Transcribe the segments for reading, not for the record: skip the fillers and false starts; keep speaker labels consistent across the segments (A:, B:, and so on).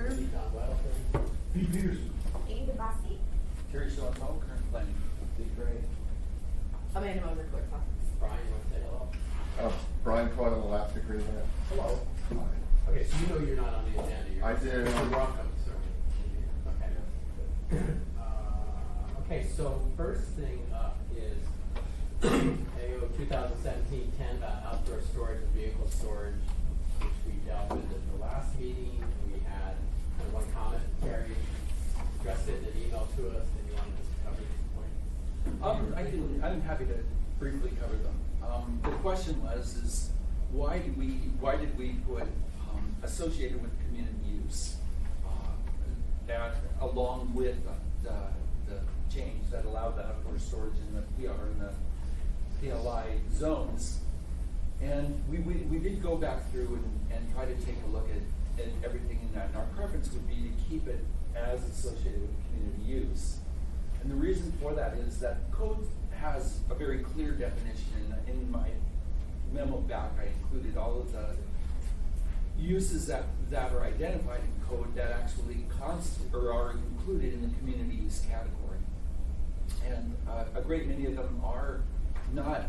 A: Herb.
B: John Weddleton.
C: Pete Peterson.
A: Amy DeBasi.
D: Terry Schoenthal, current planning.
B: Dick Gray.
A: Amanda Moser, clerk office.
B: Brian, you want to say hello?
C: Brian Coyle, Elastic Relay.
B: Hello. Okay, so you know you're not on the agenda.
C: I did.
B: You're welcome, sir. Okay. Okay, so first thing up is AO 2017-10 about outdoor storage and vehicle storage, which we dealt with at the last meeting. We had kind of one comment, Terry addressed it in an email to us, and you wanted us to cover this point.
D: I'm happy to briefly cover them. The question is why did we put associated with community use that along with the change that allowed the outdoor storage in the PR and the PLI zones? And we did go back through and try to take a look at everything in that. And our preference would be to keep it as associated with community use. And the reason for that is that code has a very clear definition. In my memo back, I included all of the uses that are identified in code that actually are included in the community use category. And a great many of them are not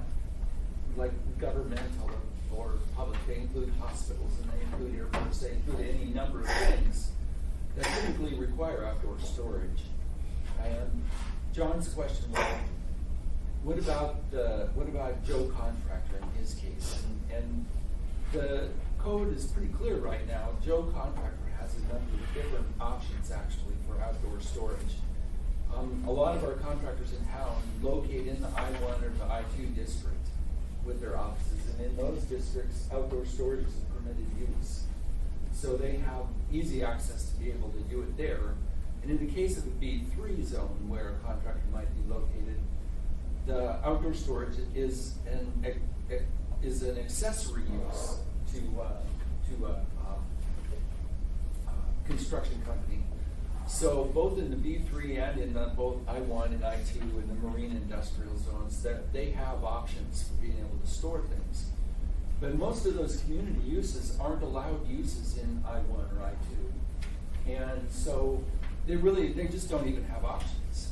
D: like governmental or public. They include hospitals, and they include airports, they include any number of things that typically require outdoor storage. And John's question was, what about Joe Contractor in his case? And the code is pretty clear right now. Joe Contractor has a number of different options actually for outdoor storage. A lot of our contractors in town locate in the I-1 or the I-2 district with their offices, and in those districts, outdoor storage is a permitted use. So they have easy access to be able to do it there. And in the case of a B3 zone where a contractor might be located, the outdoor storage is an accessory use to a construction company. So both in the B3 and in both I-1 and I-2 and the marine industrial zones, that they have options for being able to store things. But most of those community uses aren't allowed uses in I-1 or I-2. And so they just don't even have options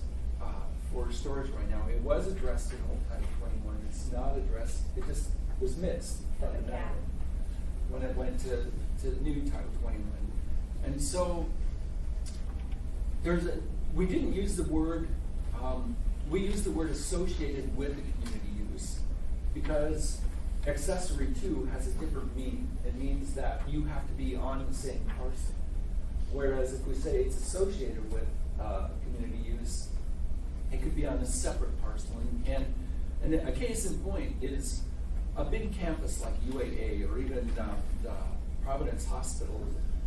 D: for storage right now. It was addressed in old Title 21. It's not addressed, it just was missed fundamentally when it went to new Title 21. And so we didn't use the word, we used the word associated with the community use because accessory to has a different meaning. It means that you have to be on the same parcel. Whereas if we say it's associated with community use, it could be on a separate parcel. And a case in point is a big campus like UAA or even the Providence Hospital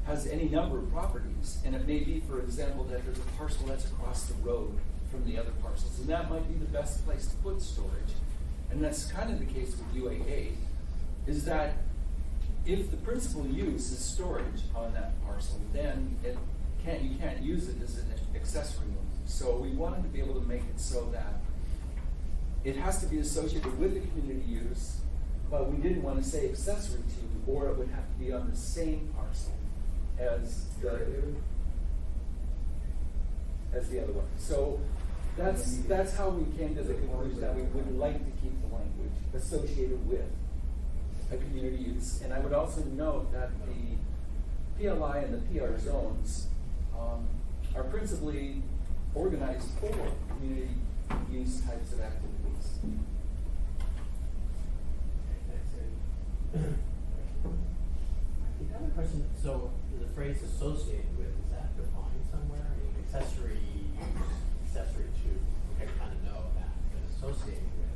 D: has any number of properties. And it may be, for example, that there's a parcel that's across the road from the other parcels. And that might be the best place to put storage. And that's kind of the case with UAA, is that if the principal use is storage on that parcel, then you can't use it as an accessory use. So we wanted to be able to make it so that it has to be associated with the community use, but we didn't want to say accessory to, or it would have to be on the same parcel as the other one. So that's how we came to the conclusion that we would like to keep the language associated with a community use. And I would also note that the PLI and the PR zones are principally organized for community use types of activities.
B: The other question, so the phrase associated with, is that defined somewhere? I mean, accessory use, accessory to, I kind of know that, but associated with.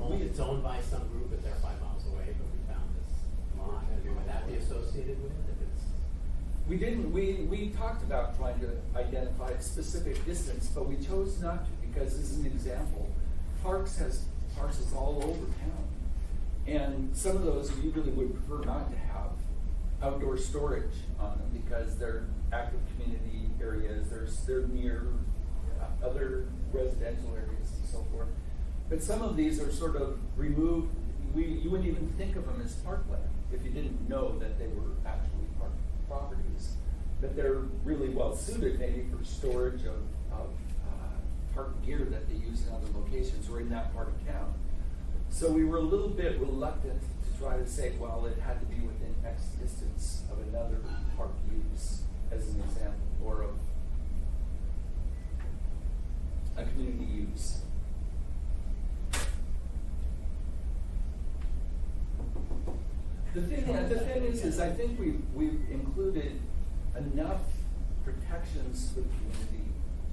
B: Only it's owned by some group and they're 5 miles away, but we found this line. Would that be associated with if it's?
D: We didn't, we talked about trying to identify a specific distance, but we chose not to because as an example, Parks has parcels all over town. And some of those we really would prefer not to have outdoor storage on them because they're active community areas, they're near other residential areas and so forth. But some of these are sort of removed, you wouldn't even think of them as parkland if you didn't know that they were actually park properties. But they're really well suited maybe for storage of park gear that they use in other locations or in that part of town. So we were a little bit reluctant to try to say, well, it had to be within X distance of another park use, as an example, or of a community use. The thing is I think we've included enough protections for the community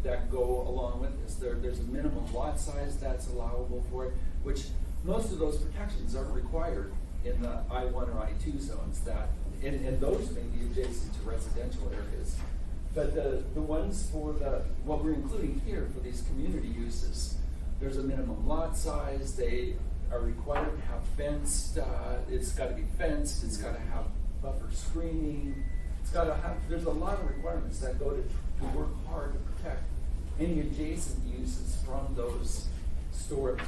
D: that go along with this. There's a minimum lot size that's allowable for it, which most of those protections aren't required in the I-1 or I-2 zones and those may be adjacent to residential areas. But the ones for what we're including here for these community uses, there's a minimum lot size, they are required to have fenced, it's gotta be fenced, it's gotta have buffer screening, there's a lot of requirements that go to work hard to protect any adjacent uses from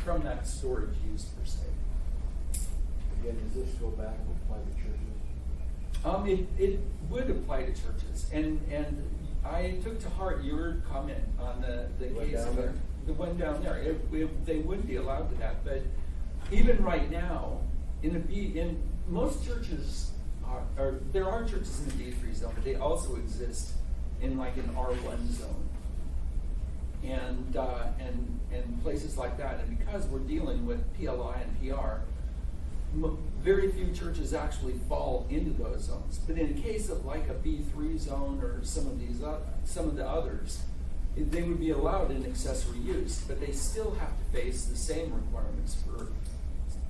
D: from that storage use per se.
C: Again, does this go back and apply to churches?
D: It would apply to churches, and I took to heart your comment on the
C: one
D: case
C: down there?
D: the one down there. They wouldn't be allowed to that, but even right now, in most churches there are churches in the D3 zone, but they also exist in like an R1 zone, and places like that. And because we're dealing with PLI and PR, very few churches actually fall into those zones. But in case of like a B3 zone or some of the others, they would be allowed in accessory use, but they still have to face the same requirements for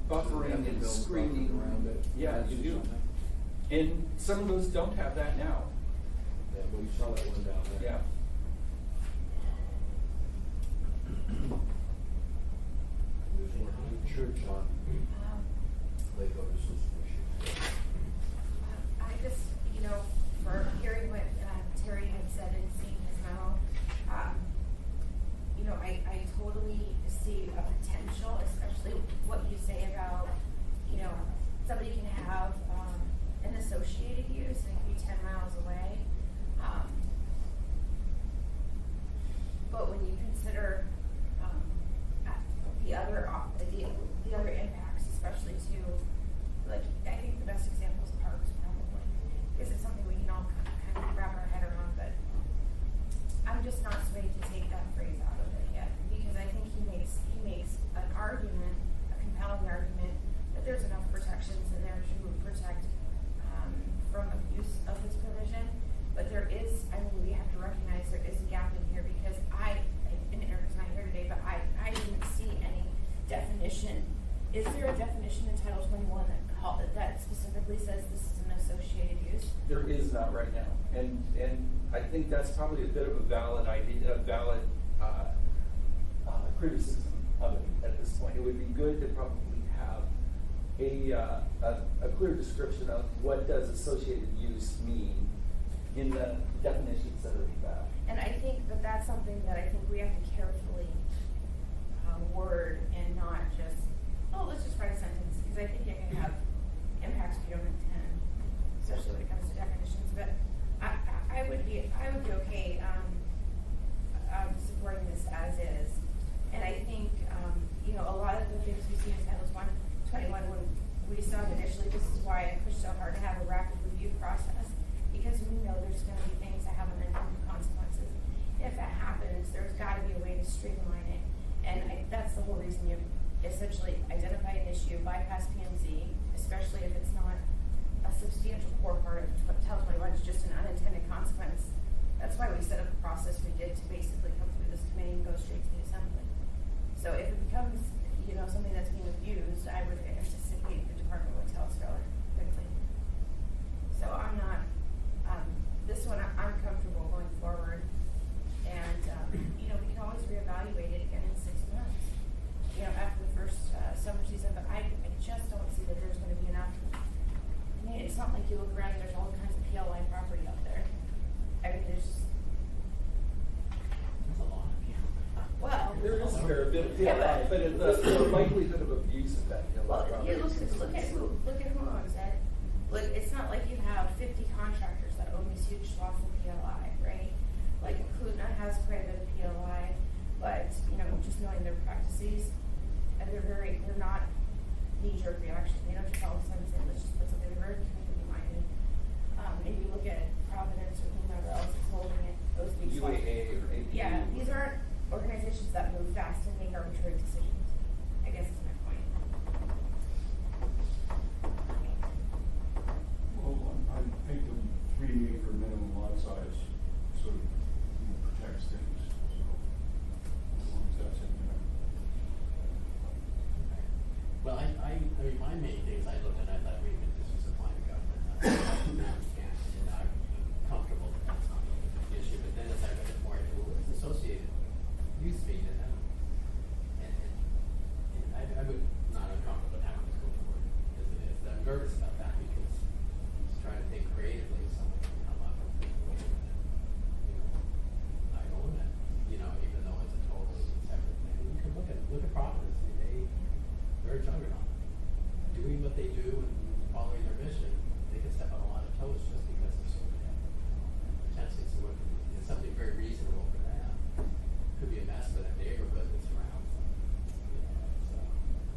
D: buffering and screening
C: around it.
D: Yeah, you do. And some of those don't have that now.
C: Yeah, well, you saw that one down there.
D: Yeah.
C: There's one new church on Lake Otis issue.
A: I just, for hearing what Terry had said and seeing his memo, I totally see a potential, especially what you say about, somebody can have an associated use and it can be 10 miles away. But when you consider the other impacts, especially to, like, I think the best example is parks probably, because it's something we can all kind of wrap our head around, but I'm just not swayed to take that phrase out of it yet, because I think he makes an argument, a compelling argument, that there's enough protections in there to protect from abuse of this provision. But there is, we have to recognize there is a gap in here, because and Erica's not here today, but I didn't see any definition. Is there a definition in Title 21 that specifically says this is an associated use?
D: There is not right now, and I think that's probably a bit of a valid idea, a valid criticism of it at this point. It would be good to probably have a clear description of what does associated use mean in the definitions that are in that.
A: And I think that that's something that I think we have to carefully word, and not just, let's just write a sentence, because I think you can have impacts if you don't intend, especially when it comes to definitions. But I would be okay supporting this as is. And I think a lot of the things we see in Title 21 when we saw it initially, this is why I pushed so hard to have a rapid review process, because we know there's going to be things that have unintended consequences. If that happens, there's got to be a way to streamline it. And that's the whole reason you essentially identify an issue, bypass P&Z, especially if it's not a substantial core part of Title 21, it's just an unintended consequence. That's why we set up the process we did to basically come through this committee and go straight to the assembly. So if it becomes, something that's being abused, I would anticipate the department would tell us fairly quickly. So I'm not, this one I'm comfortable going forward. And, we can always reevaluate it again in 6 months, after the first summer season. But I just don't see that there's going to be enough. It's not like you look around and there's all kinds of PLI property out there. There's
B: That's a lot of people.
A: well,
D: There is a fair bit of
A: Yeah,
D: PLI, but the likelihood of abuse of that PLI
A: well,
D: property
A: you look because look at who owns it. Look, it's not like you have 50 contractors that own these huge swaths of PLI, right? Like Kootenai has quite a bit of PLI, but just knowing their practices, and they're not knee-jerk reaction. They don't just all of a sudden say, let's just put something in the road and make it minded. If you look at Providence or whomever else is holding it, those big swaths.
D: UAA or APU.
A: Yeah, these aren't organizations that move fast and make arbitrary decisions. I guess is my point.
E: Well, I think the 3 acre minimum lot size sort of protects things, so as long as that's in there.
B: Well, I mean, my main thing is I looked and I thought, wait a minute, this is a plan of government. And I'm comfortable that that's not the issue, but then as I read it more, I thought, well, what's associated use mean? And I would not uncomfortable with having this go forward as it is. I'm nervous about that because I'm just trying to think creatively, someone can come up and think, wait a minute, I own it, even though it's a totally separate thing. You can look at Providence, I mean, they're a juggernaut. Doing what they do and following their mission, they can step on a lot of toes just because they're so bad. Potentially it's something very reasonable for them. Could be a mess for that neighborhood that surrounds them.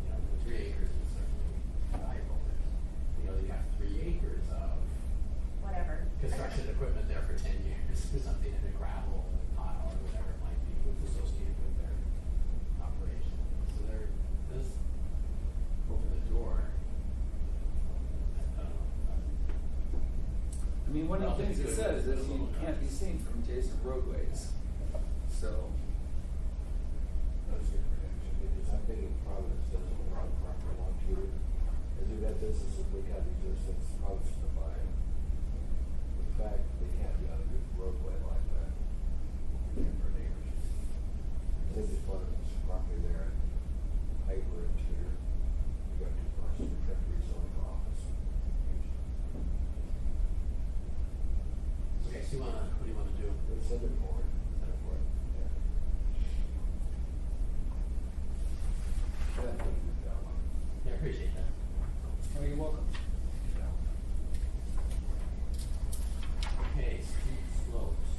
B: The 3 acres is certainly valuable. But, you have 3 acres of
A: Whatever.
B: construction equipment there for 10 years, or something in a gravel pile or whatever it might be, what's associated with their operation. So there does open the door. I don't know.
D: I mean, one of the
B: Well,
D: things it
B: it's
D: says
B: good.
D: is you can't be seen from adjacent roadways. So,
C: That's good protection, because I think if Providence doesn't allow proper along here, as we've had businesses we have existence, Providence to buy them. The fact that they can't be on a good roadway like that, for neighbors. They just bought this property there, and Hyper and here, you got 2 parcels, you have to rezone the office.
B: Okay, so what do you wanna do?
C: Let's send it forward.
B: Set it forward.
C: Yeah. Thank you, that one.
B: Yeah, I appreciate that.
D: oh, you're welcome.
B: Okay, steep slopes.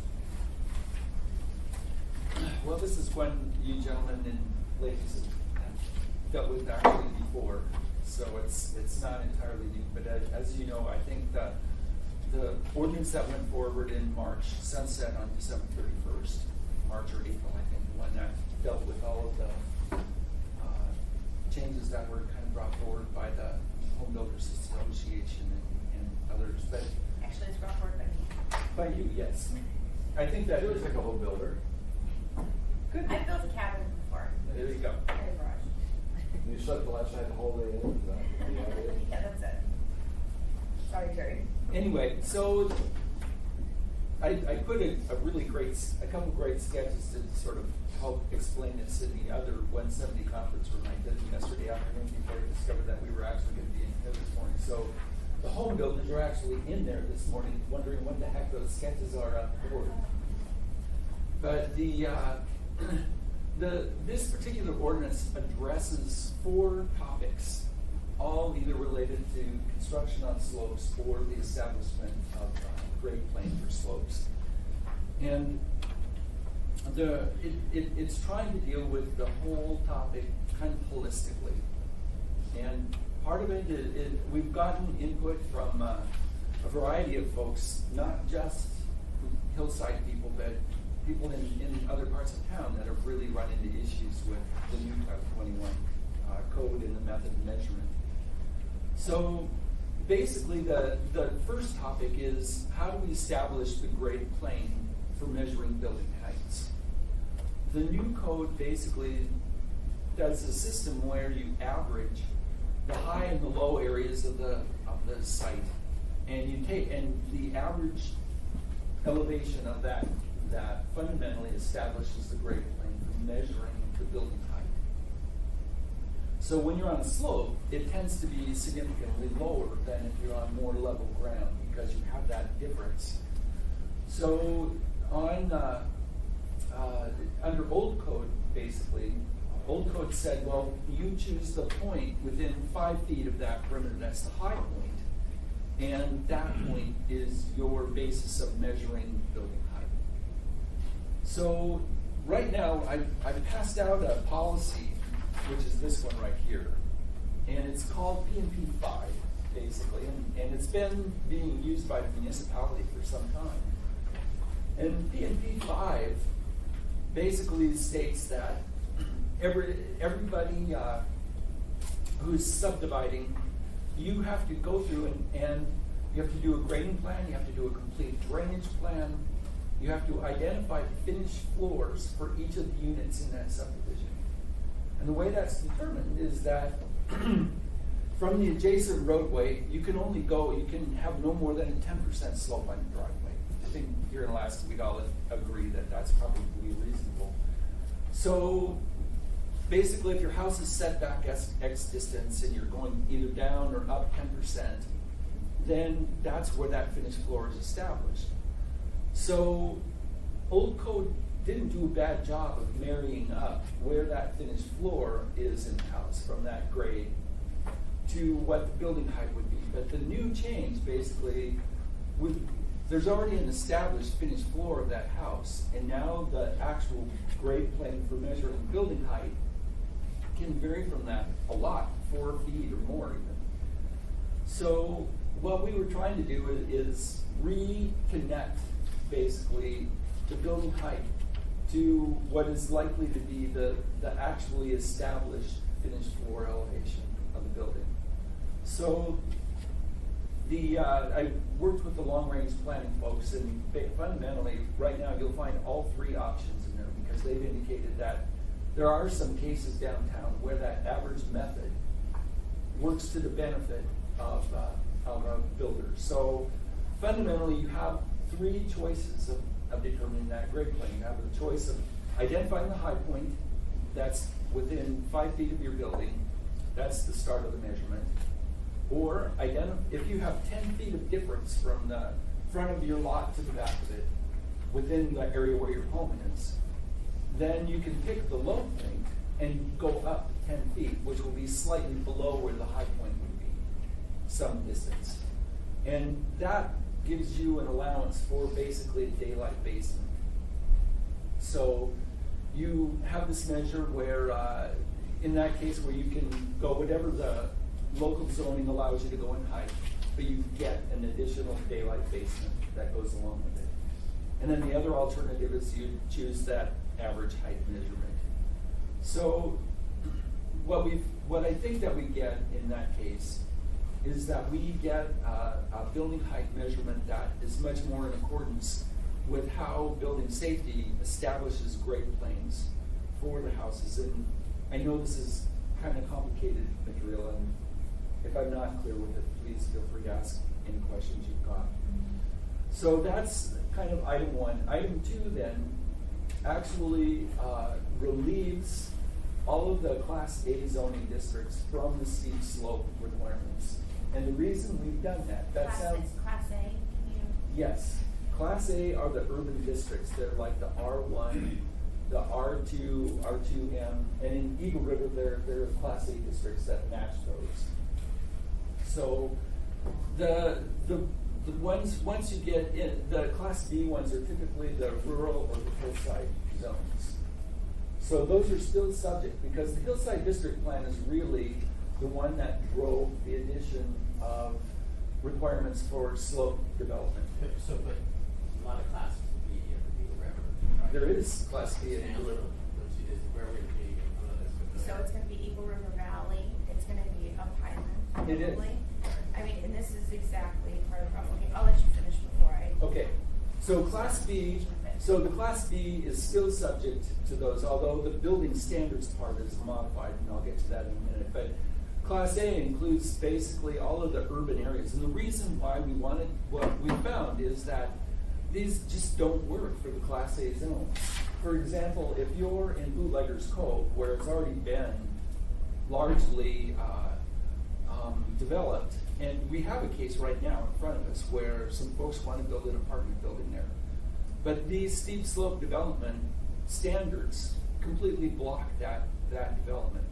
D: Well, this is one you gentlemen and ladies have dealt with actually before, so it's not entirely new. But as you know, I think that the ordinance that went forward in March sunset on December 31st, March or April, I think, the one that dealt with all of the changes that were kind of brought forward by the Home Builders Association and others. But
A: Actually, it's brought forward by me.
D: by you, yes. I think that
C: It was like a home builder.
D: Could be.
A: I've built a cabin before.
D: There you go.
A: In a garage.
C: You slept the last night the whole day in, is that the idea?
A: Yeah, that's it. Sorry, Jerry.
D: Anyway, so I put a couple great sketches to sort of help explain this in the other 170 conference room I did yesterday afternoon before I discovered that we were actually going to be in here this morning. So the home builders are actually in there this morning wondering what the heck those sketches are on the board. But this particular ordinance addresses 4 topics, all either related to construction on slopes or the establishment of grade plane for slopes. And it's trying to deal with the whole topic kind of holistically. And part of it is we've gotten input from a variety of folks, not just hillside people, but people in other parts of town that have really run into issues with the new Title 21 code and the method of measurement. So basically the first topic is how do we establish the grade plane for measuring building heights? The new code basically does a system where you average the high and the low areas of the site, and you take the average elevation of that fundamentally establishes the grade plane for measuring the building height. So when you're on a slope, it tends to be significantly lower than if you're on more level ground because you have that difference. So on under old code, basically, Old Code said, well, you choose the point within 5 feet of that perimeter, that's the high point, and that point is your basis of measuring building height. So right now, I've passed out a policy, which is this one right here, and it's called PNP 5, basically, and it's been being used by the municipality for some time. And PNP 5 basically states that everybody who's subdividing, you have to go through and you have to do a grading plan, you have to do a complete drainage plan, you have to identify finished floors for each of the units in that subdivision. And the way that's determined is that from the adjacent roadway, you can have no more than a 10% slope on your driveway. I think here in Alaska, we'd all agree that that's probably reasonable. So basically, if your house is set back X distance and you're going either down or up 10%, then that's where that finished floor is established. So Old Code didn't do a bad job of marrying up where that finished floor is in the house from that grade to what the building height would be. But the new change basically, there's already an established finished floor of that house, and now the actual grade plane for measuring building height can vary from that a lot, 4 feet or more even. So what we were trying to do is reconnect basically the building height to what is likely to be the actually established finished floor elevation of the building. So I worked with the long-range planning folks, and fundamentally, right now, you'll find all 3 options in there because they've indicated that there are some cases downtown where that average method works to the benefit of a builder. So fundamentally, you have 3 choices of determining that grade plane. You have the choice of identifying the high point that's within 5 feet of your building. That's the start of the measurement. Or if you have 10 feet of difference from the front of your lot to the back of it within the area where your home is, then you can pick the low point and go up 10 feet, which will be slightly below where the high point would be, some distance. And that gives you an allowance for basically a daylight basement. So you have this measure where, in that case, where you can go whatever the local zoning allows you to go in height, but you get an additional daylight basement that goes along with it. And then the other alternative is you choose that average height measurement. So what I think that we get in that case is that we get a building height measurement that is much more in accordance with how building safety establishes grade planes for the houses. And I know this is kind of complicated material, and if I'm not clear with it, please feel free to ask any questions you've got. So that's kind of item 1. Item 2 then actually relieves all of the Class A zoning districts from the steep slope requirements. And the reason we've done that,
A: Class A, can you?
D: Yes. Class A are the urban districts. They're like the R1, the R2, R2M, and in Eagle River, there are Class A districts that match those. So the ones, once you get in, the Class B ones are typically the rural or the hillside zones. So those are still subject because the hillside district plan is really the one that drove the addition of requirements for slope development.
B: So, but a lot of classes B in the Eagle River, right?
D: There is Class B in Eagle River.
B: Which is where we're being,
A: So it's gonna be Eagle River Valley, it's gonna be up Highland,
D: It is.
A: probably. I mean, and this is exactly part of the problem. Okay, I'll let you finish before I.
D: Okay, so Class B, so the Class B is still subject to those, although the building standards part is modified, and I'll get to that in a minute. But Class A includes basically all of the urban areas. And the reason why we wanted, what we found is that these just don't work for the Class A zones. For example, if you're in Bootleggers Cove, where it's already been largely developed, and we have a case right now in front of us where some folks want to build an apartment building there. But these steep slope development standards completely block that that development.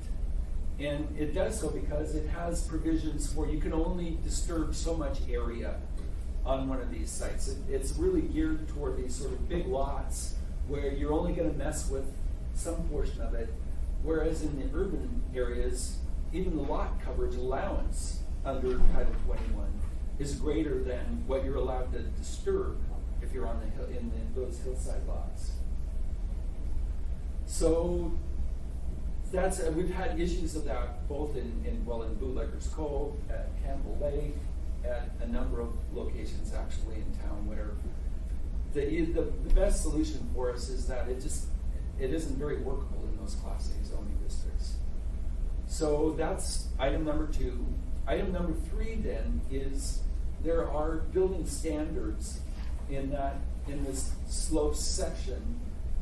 D: And it does so because it has provisions where you can only disturb so much area on one of these sites. It's really geared toward these sort of big lots where you're only gonna mess with some portion of it, whereas in the urban areas, even the lot coverage allowance under Title 21 is greater than what you're allowed to disturb if you're on the hill, those hillside lots. So that's, we've had issues of that both in Bootlegger's Cove, at Campbell Lake, at a number of locations actually in town where the best solution for us is that it isn't very workable in those Class A zoning districts. So that's item number 2. Item number 3 then is there are building standards in this slope section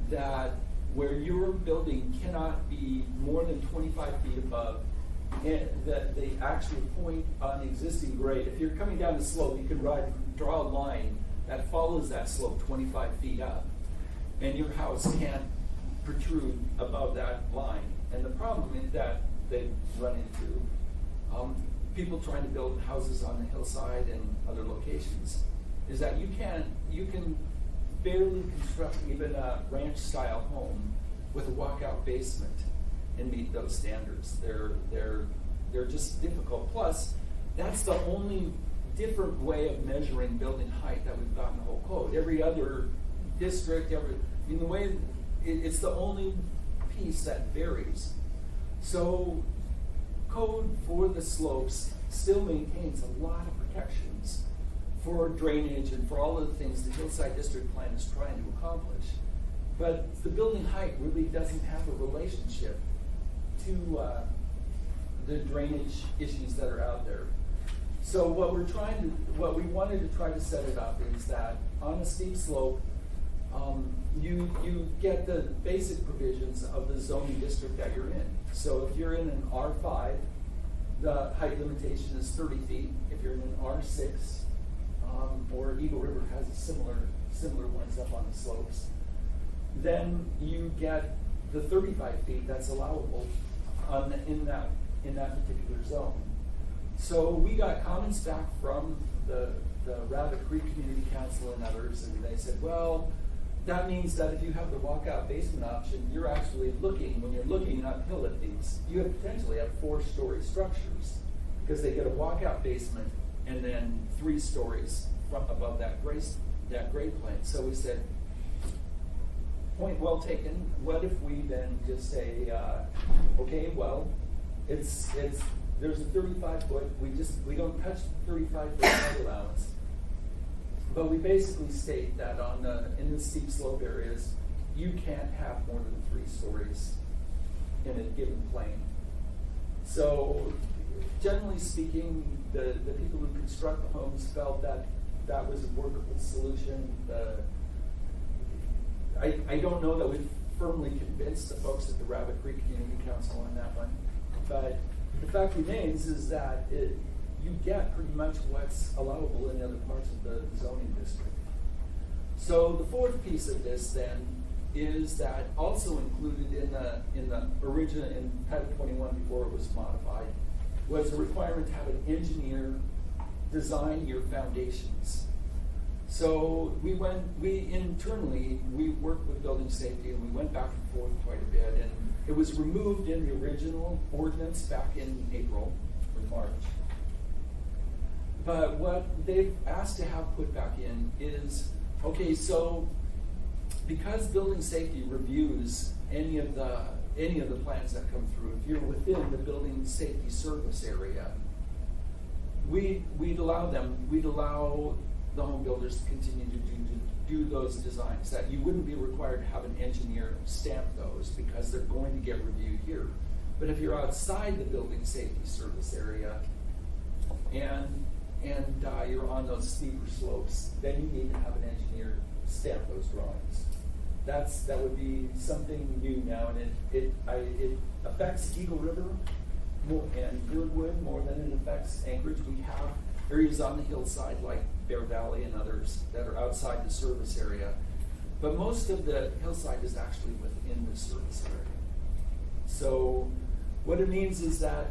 D: that where your building cannot be more than 25 feet above the actual point on the existing grade. If you're coming down the slope, you can draw a line that follows that slope 25 feet up, and your house can't protrude above that line. And the problem is that they run into, people trying to build houses on the hillside and other locations, is that you can barely construct even a ranch-style home with a walkout basement and meet those standards. They're just difficult. Plus, that's the only different way of measuring building height that we've got in the whole code. Every other district, it's the only piece that varies. So, code for the slopes still maintains a lot of protections for drainage and for all of the things the Hillside District Plan is trying to accomplish. But the building height really doesn't have a relationship to the drainage issues that are out there. So what we wanted to try to set it up is that on a steep slope, you get the basic provisions of the zoning district that you're in. So if you're in an R5, the height limitation is 30 feet. If you're in an R6, or Eagle River has a similar ones up on the slopes, then you get the 35 feet that's allowable in that particular zone. So we got comments back from the Rabbit Creek Community Council and others, and they said, well, that means that if you have the walkout basement option, you're actually when you're looking uphill at these, you potentially have 4-story structures because they get a walkout basement and then 3 stories above that grade plane. So we said, point well taken. What if we then just say, okay, well, there's a 35-foot. We don't touch the 35-foot height allowance, but we basically state that in the steep slope areas, you can't have more than 3 stories in a given plane. So, generally speaking, the people who construct the homes felt that that was a workable solution. I don't know that we've firmly convinced the folks at the Rabbit Creek Community Council on that one, but the fact remains is that you get pretty much what's allowable in other parts of the zoning district. So the fourth piece of this then is that also included in the original, in Title 21 before it was modified, was a requirement to have an engineer design your foundations. So we internally worked with building safety, and we went back and forth quite a bit, and it was removed in the original ordinance back in April or March. But what they've asked to have put back in is, okay, so because building safety reviews any of the plans that come through, if you're within the building safety service area, we'd allow the home builders to continue to do those designs, that you wouldn't be required to have an engineer stamp those because they're going to get reviewed here. But if you're outside the building safety service area and you're on those steeper slopes, then you need to have an engineer stamp those drawings. That would be something new now, and it affects Eagle River and Girdwood more than it affects Anchorage. We have areas on the hillside like Bear Valley and others that are outside the service area, but most of the hillside is actually within the service area. So what it means is that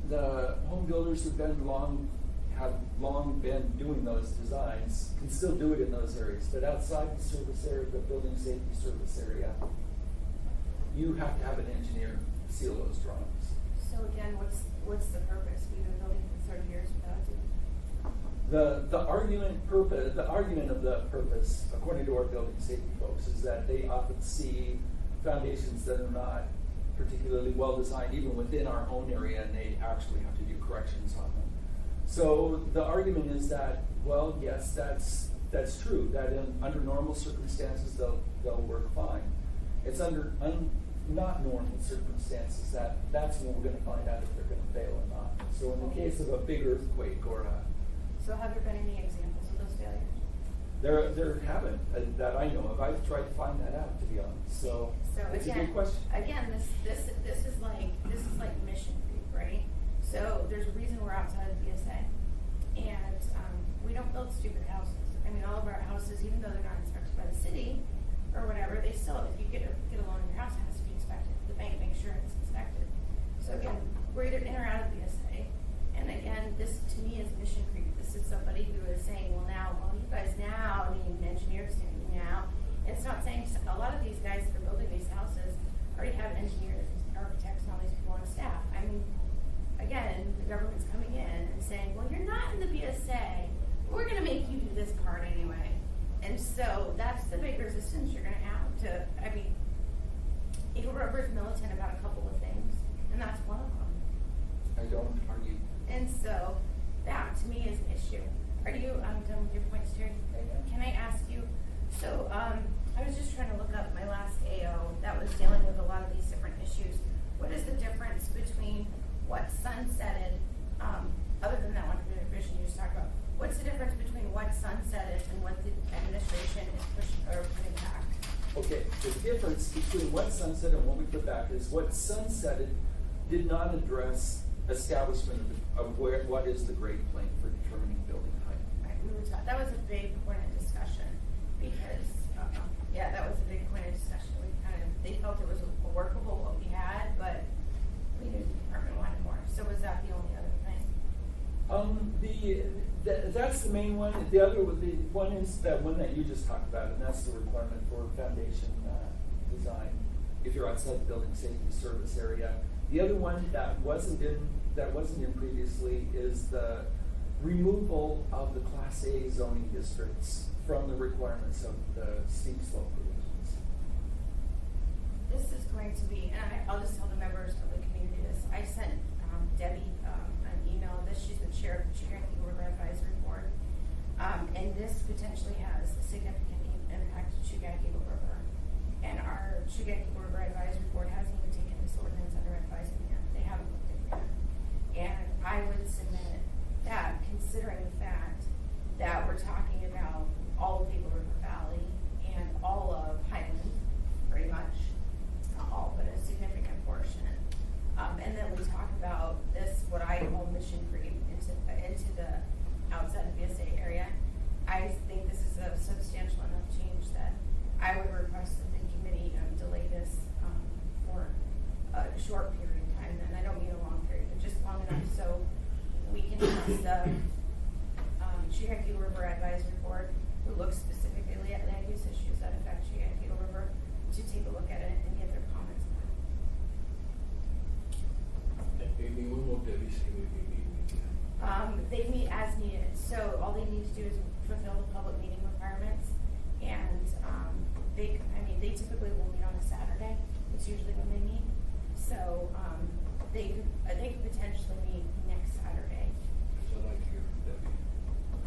D: the home builders have long been doing those designs, can still do it in those areas, but outside the service area, the building safety service area, you have to have an engineer seal those drawings.
A: So again, what's the purpose? We've been building for 30 years without it.
D: The argument of the purpose, according to our building safety folks, is that they often see foundations that are not particularly well designed, even within our own area, and they actually have to do corrections on them. So the argument is that, well, yes, that's true. That under normal circumstances they'll work fine. It's under not normal circumstances that's when we're going to find out if they're going to fail or not. So in the case of a big earthquake or a
A: So have there been any examples of those failures?
D: There haven't that I know of. I've tried to find that out, to be honest. So it's
A: again,
D: a good question.
A: Again, this is like mission creep, right? So there's a reason we're outside of the BSA, and we don't build stupid houses. I mean, all of our houses, even though they're not inspected by the city or whatever, they still, if you get a loan in your house, it has to be inspected. The bank makes sure it's inspected. So again, we're either in or out of BSA, and again, this to me is mission creep. This is somebody who is saying, well, you guys now need engineers now. It's not saying a lot of these guys that are building these houses already have engineers, architects, and all these people on staff. I mean, again, the government's coming in and saying, well, you're not in the BSA. We're going to make you do this part anyway. And so that's the big resistance you're going to have to, I mean, Eagle River is militant about a couple of things, and that's one of them.
D: I don't argue.
A: And so that to me is an issue. Are you done with your points, Terry? Can I ask you, so I was just trying to look up my last AO that was dealing with a lot of these different issues. What is the difference between what sunsetted, other than that one provision you just talked about, what's the difference between what sunsetted and what the administration is pushing or putting back?
D: Okay, the difference between what sunset and what we put back is what sunsetted did not address establishment of what is the grade plane for determining building height.
A: Right, that was a big point of discussion because, that was a big point of discussion. They felt it was workable what we had, but we knew the department wanted more. So was that the only other thing?
D: That's the main one. The one is that one that you just talked about, and that's the requirement for foundation design if you're outside the building safety service area. The other one that wasn't in previously is the removal of the Class A zoning districts from the requirements of the steep slope provisions.
A: This is going to be, and I'll just tell the members of the community this. I sent Debbie an email. She's the chair of the Cherokee River Advisory Board, and this potentially has a significant impact to Chugach Eagle River. And our Chugach Eagle River Advisory Board hasn't even taken this ordinance under advisement yet. They haven't looked at it yet. And I would submit that, considering the fact that we're talking about all of Eagle River Valley and all of Highland, pretty much, not all, but a significant portion. And then we talk about this, what I call mission creep, into the outside of BSA area. I think this is a substantial enough change that I would request that the committee delay this for a short period of time. And I don't mean a long period, but just long enough so we can ask the Chugach Eagle River Advisory Board, who looks specifically at land use issues that affect Chugach Eagle River, to take a look at it and get their comments back.
C: Maybe we will, Debbie, say maybe meet.
A: They meet as needed, so all they need to do is fulfill the public meeting requirements, and they typically will meet on a Saturday. It's usually when they meet, so they could potentially meet next Saturday.
C: So I'd like to hear from Debbie.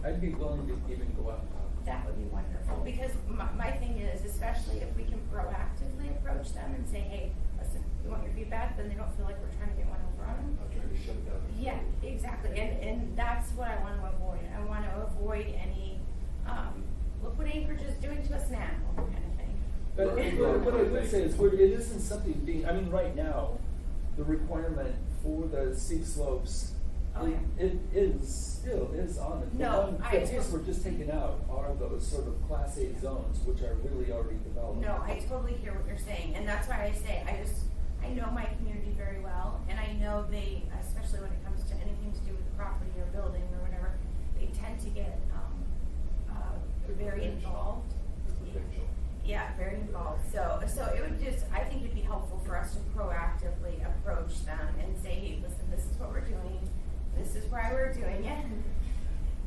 D: I'd be willing to even go out and talk.
A: That would be wonderful, because my thing is, especially if we can proactively approach them and say, hey, listen, we want your feedback, then they don't feel like we're trying to get one over on them.
C: I'll try to shut it down.
A: Yeah, exactly, and that's what I want to avoid. I want to avoid any, look what Anchorage is doing to us now, kind of thing.
D: But what I would say is, it isn't something being, right now, the requirement for the steep slopes,
A: Oh, yeah.
D: it still is on it.
A: No,
D: The ones we're just taking out are those sort of Class A zones, which are really already developed.
A: No, I totally hear what you're saying, and that's why I say, I I know my community very well, and I know they, especially when it comes to anything to do with property or building or whatever, they tend to get, very involved.
C: Potential.
A: Yeah, very involved. So it would just, I think it'd be helpful for us to proactively approach them and say, hey, listen, this is what we're doing. This is why we're doing it.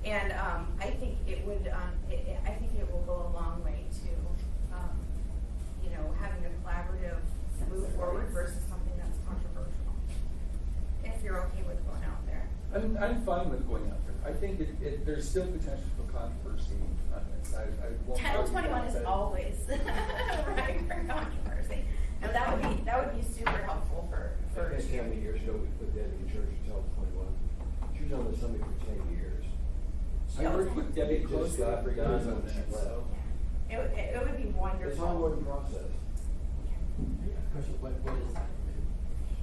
A: And I think it would, I think it will go a long way to, having a collaborative move forward versus something that's controversial. If you're okay with going out there.
D: I'm fine with going out there. I think there's still potential for controversy on this. I won't
A: Title
D: argue
A: 21
D: about
A: is
D: that.
A: always right for controversy. And that would be super helpful for
C: I guess how many years ago we put Debbie in charge of Title 21? She was on the Assembly for 10 years.
D: I worked with Debbie
C: It just
D: closely
C: got
D: for years
C: done
D: on
C: when she
D: that,
C: left.
D: so.
A: It would be wonderful.
C: It's an ongoing process.
B: Question, what is that committee?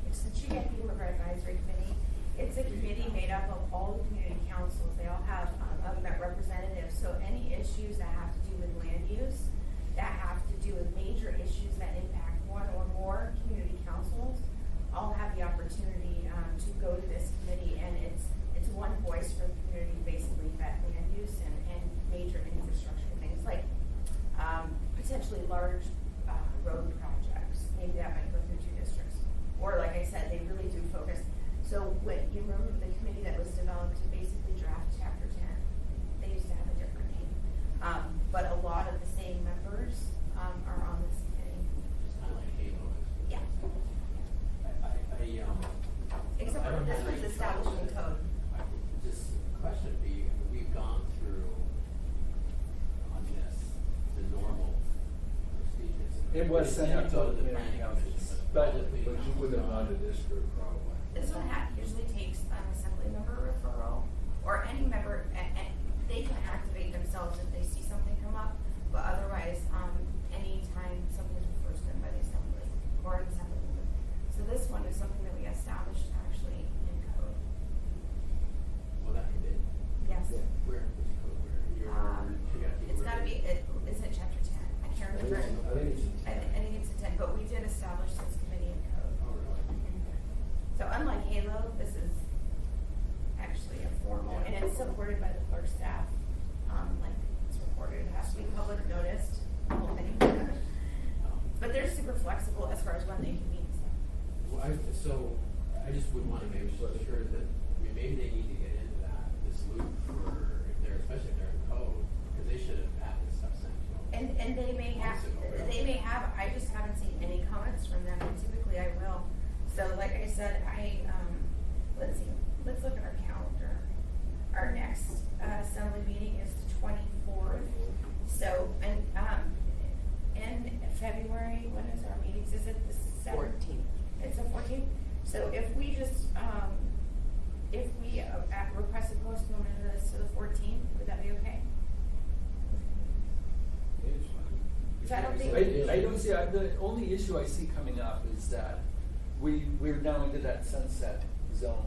A: It's the Chugach Neighborhood Advisory Committee. It's a committee made up of all the community councils. They all have representatives. So any issues that have to do with land use, that have to do with major issues that impact one or more community councils, all have the opportunity to go to this committee, and it's one voice for the community, basically, that land use and major infrastructure things like potentially large road projects. Maybe that might go through 2 districts. Or like I said, they really do focus. So when you remember the committee that was developed to basically draft Chapter 10, they used to have a different name. But a lot of the same members are on this committee.
B: It's kind of like Halo.
A: Yeah. Except
B: I
A: for
B: don't
A: this
B: have
A: one's
B: any
A: establishing
B: trouble.
A: code.
B: Just a question for you, we've gone through on this, the normal procedures.
D: It was sent out to
B: Go
D: all the
B: the
D: community
B: planning
D: councils,
B: commission,
D: but-
C: But you would have gone to this group probably.
A: This one usually takes an assembly member referral, or any member, and they can activate themselves if they see something come up, but otherwise, anytime something's referred to them by the assembly, or an assembly member. So this one is something that we established actually in code.
B: Well, that could be,
A: Yes.
C: Yeah.
B: where, which code, where,
A: It's gotta be, is it chapter 10? I can't
C: I think
A: remember.
C: it's in 10.
A: I think it's a 10, but we did establish this committee in code.
B: Oh, really?
A: So unlike Halo, this is actually a formal, and it's supported by the clerk staff. Like it's reported, it has to be public noticed, the whole thing. But they're super flexible as far as when they can meet and stuff.
B: Well, I just would want to make sure that, maybe they need to get into this loop for, especially if they're in code, because they should have had this stuff sent to them.
A: And they may have, I just haven't seen any comments from them, and typically I will. So like I said, let's see, let's look at our calendar. Our next assembly meeting is the 24th. So, in February, when is our meetings? Is it the 17th? It's the 14th? So if we just, request a postponement of this to the 14th, would that be okay?
C: It's fine.
A: So I don't think-
D: I don't see, the only issue I see coming up is that we're now into that sunset zone,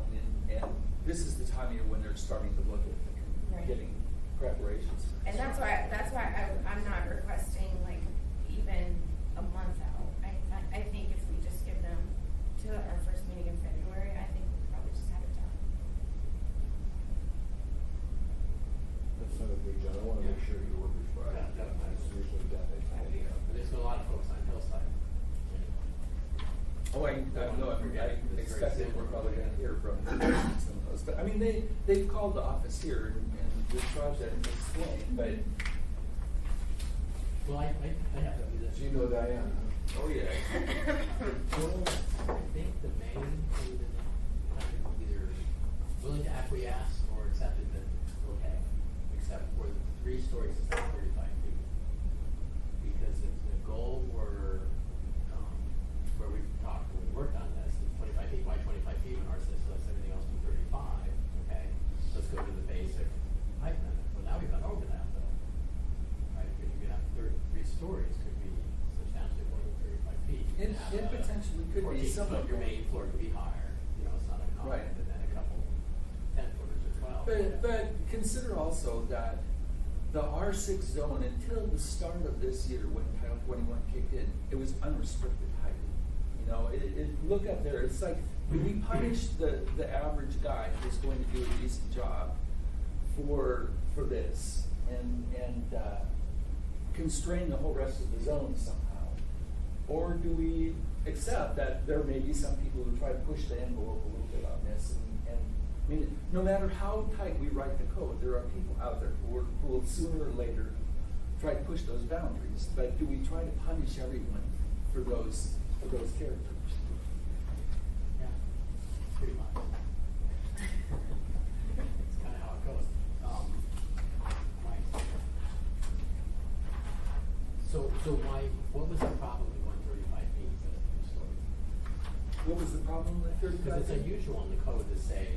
D: and this is the time of year when they're starting to look at
A: Right.
D: getting preparations.
A: And that's why I'm not requesting like even a month out. I think if we just give them to our first meeting in February, I think we'll probably just have it done.
C: That's not a big deal. I want to make sure your work is right.
B: Yeah, definitely.
C: It's usually done at committee.
B: But there's been a lot of folks on Hillside.
D: Oh, I know, I expected we're probably gonna hear from some of those, but I mean, they've called the office here and we've tried to explain, but.
B: Well, I have to do this.
C: So you know Diane, huh?
D: Oh, yeah.
B: I think the main thing that kind of either willing to acquiesce or accepted that, okay, except for the 3 stories is not 35 feet. Because if the goal were, where we talked, when we worked on this, is 25 feet, why 25 feet when ours says let's everything else be 35, okay? Let's go to the basic height limit. Well, now we've gone over that though. Right, because you can have 3 stories could be substantially more than 35 feet. You
D: It
B: can have a
D: potentially could be
B: 14
D: some
B: foot,
D: of
B: your
D: them.
B: main floor could be higher, you know, it's not uncommon,
D: Right.
B: and then a couple 10-footers or 12.
D: But consider also that the R6 zone, until the start of this year, when Title 21 kicked in, it was unrestricted height. you know, look up there, it's like, do we punish the average guy who's going to do a decent job for this and constrain the whole rest of the zone somehow? Or do we accept that there may be some people who try to push the envelope a little bit on this and I mean, no matter how tight we write the code, there are people out there who will sooner or later try to push those boundaries. But do we try to punish everyone for those characters?
B: Yeah, pretty much. It's kind of how it goes. Right. So what was the problem with 135 feet instead of 2 stories?
D: What was the problem with 35?
B: Because it's unusual in the code to say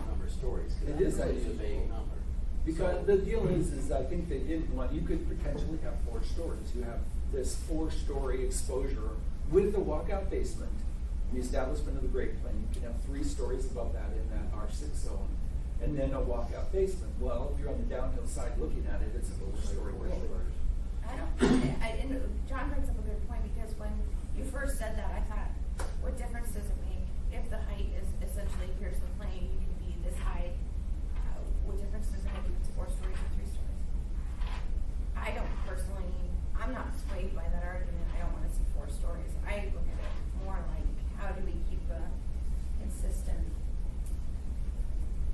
B: number of stories. 'Cause
D: It
B: that
D: is
B: really a
D: unusual.
B: vague number.
D: Because
B: So-
D: the deal is I think they didn't want, you could potentially have 4 stories. You have this 4-story exposure with the walkout basement, the establishment of the grade plane. You can have 3 stories above that in that R6 zone, and then a walkout basement. Well, if you're on the downhill side looking at it, it's a 4-story building.
A: I don't, and John brings up a good point, because when you first said that, I thought, what difference does it make if the height is essentially pierce the plane, you can be this high, what difference does it make if it's 4 stories or 3 stories? I don't personally, I'm not swayed by that argument, I don't wanna see 4 stories. I look at it more like, how do we keep a consistent,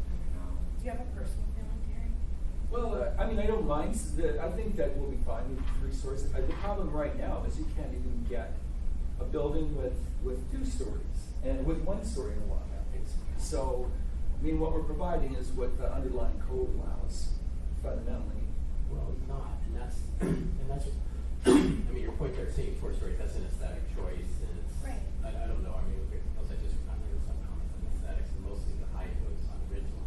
A: I don't know, do you have a personal feeling, Gary?
D: Well, I mean, I don't mind. I think that we'll be fine with 3 stories. The problem right now is you can't even get a building with 2 stories and with 1 story in a walkout basement. So, I mean, what we're providing is what the underlying code allows fundamentally.
B: Well, it's not, and that's, I mean, your point there, saying 4 stories, that's an aesthetic choice, and it's,
A: Right.
B: I don't know, I mean, unless I just remember some comments on aesthetics, and mostly the height was on original.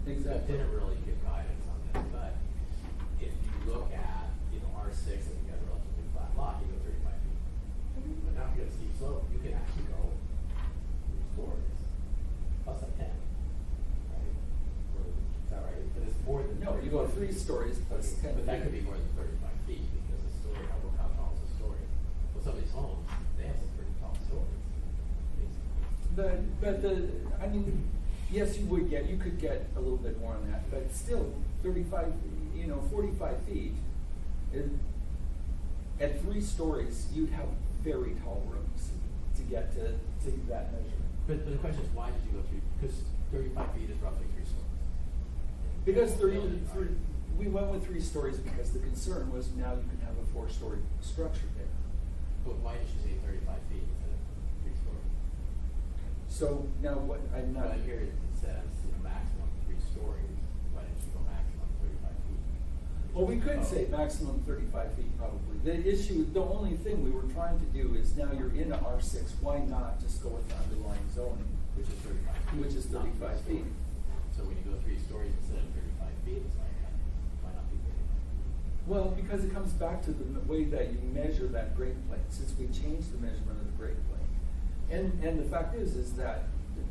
D: Exactly.
B: It didn't really give guidance on this, but if you look at, R6, and you got a relatively flat lot, you go 35 feet. But now if you have a steep slope, you can actually go 3 stories, plus a 10, right? Or, is that right? But it's more than.
D: No, you go 3 stories plus 10
B: But that
D: feet.
B: could be more than 35 feet, because a story, how tall is a story? Well, some of these homes, they have some pretty tall stories, basically.
D: I mean, yes, you could get a little bit more on that, but still, 35, 45 feet, at 3 stories, you'd have very tall rooms to get to that measurement.
B: But the question is, why did you go 3? Because 35 feet is roughly 3 stories.
D: Because we went with 3 stories because the concern was now you can have a 4-story structure there.
B: But why did you say 35 feet instead of 3 stories?
D: So now what, I'm not.
B: Well, here it says, maximum 3 stories. Why didn't you go maximum 35 feet?
D: Well, we could say maximum 35 feet probably. The only thing we were trying to do is now you're in R6, why not just go with the underlying zoning?
B: Which is 35 feet.
D: Which is
B: not
D: 35
B: 3
D: feet.
B: stories. So when you go 3 stories instead of 35 feet, it's like, why not be 35 feet?
D: Well, because it comes back to the way that you measure that grade plane, since we changed the measurement of the grade plane. And the fact is that,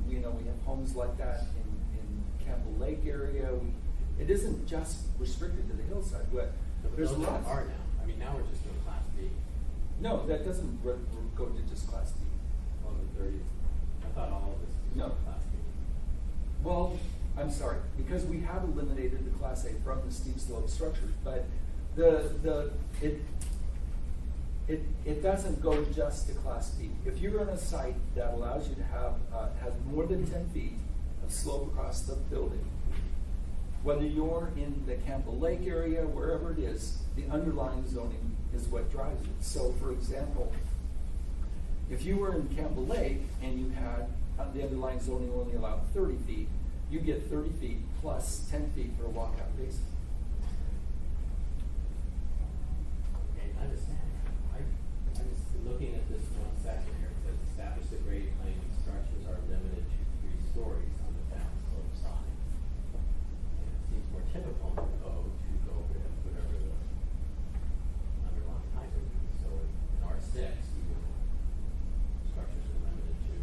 D: we have homes like that in Campbell Lake area. It isn't just restricted to the hillside, but
B: But
D: there's
B: those
D: lots.
B: are now. I mean, now we're just doing Class B.
D: No, that doesn't go to just Class B.
B: On the 30. I thought all of this was
D: No.
B: Class B.
D: Well, I'm sorry, because we have eliminated the Class A from the steep slope structures, but it doesn't go just to Class B. If you're on a site that allows you to have has more than 10 feet of slope across the building, whether you're in the Campbell Lake area, wherever it is, the underlying zoning is what drives it. So, for example, if you were in Campbell Lake and you had the underlying zoning only allowed 30 feet, you get 30 feet plus 10 feet for a walkout basement.
B: Okay, I understand. I'm just looking at this one section here. It says establish the grade plane structures are limited to 3 stories on the downslope side. And it seems more typical in the code to go with whatever the underlying height would be. So in R6, structures are limited to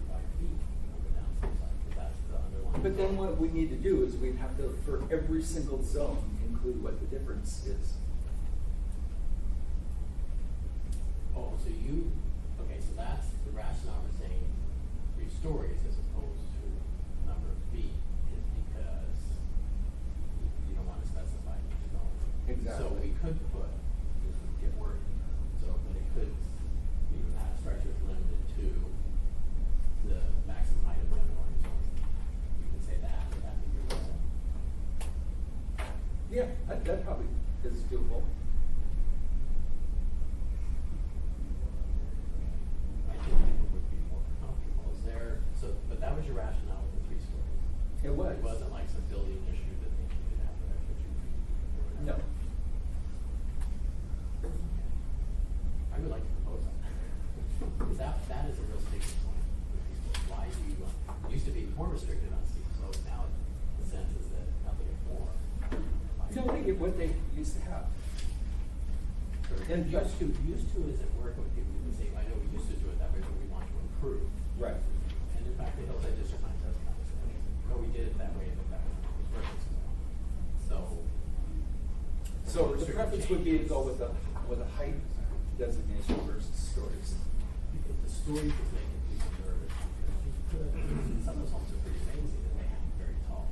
B: 35 feet on the downslope side. But that's the underlying.
D: But then what we need to do is we'd have to, for every single zone, include what the difference is.
B: Oh, so okay, so that's the rationale for saying 3 stories as opposed to number of feet is because you don't wanna specify each zone. So
D: Exactly.
B: we could put, this would get work, so, but it could, that structure is limited to the maximum height of the underlying zone. You can say that, would that be your zone?
D: Yeah, that probably is doable.
B: I think people would be more comfortable. Is there, so, but that was your rationale with the 3 stories?
D: It was.
B: It wasn't like some building issue that they needed to have an extra 2 feet? or
D: No.
B: whatever? I would like to propose that. Because that is a real sticking point with people. Why do you, it used to be more restricted on steep slopes, now the sense is that nothing more.
D: No, they get what they used to have.
B: And used to isn't work when people say, I know we used to do it that way, but we want to improve.
D: Right.
B: And in fact, the Hillside District Plan does kind of say, no, we did it that way, but that was working so well.
D: So the preference would be to go with a height designation versus stories.
B: Because the stories is making people nervous, because you could, some of those homes are pretty amazing, and they have very tall,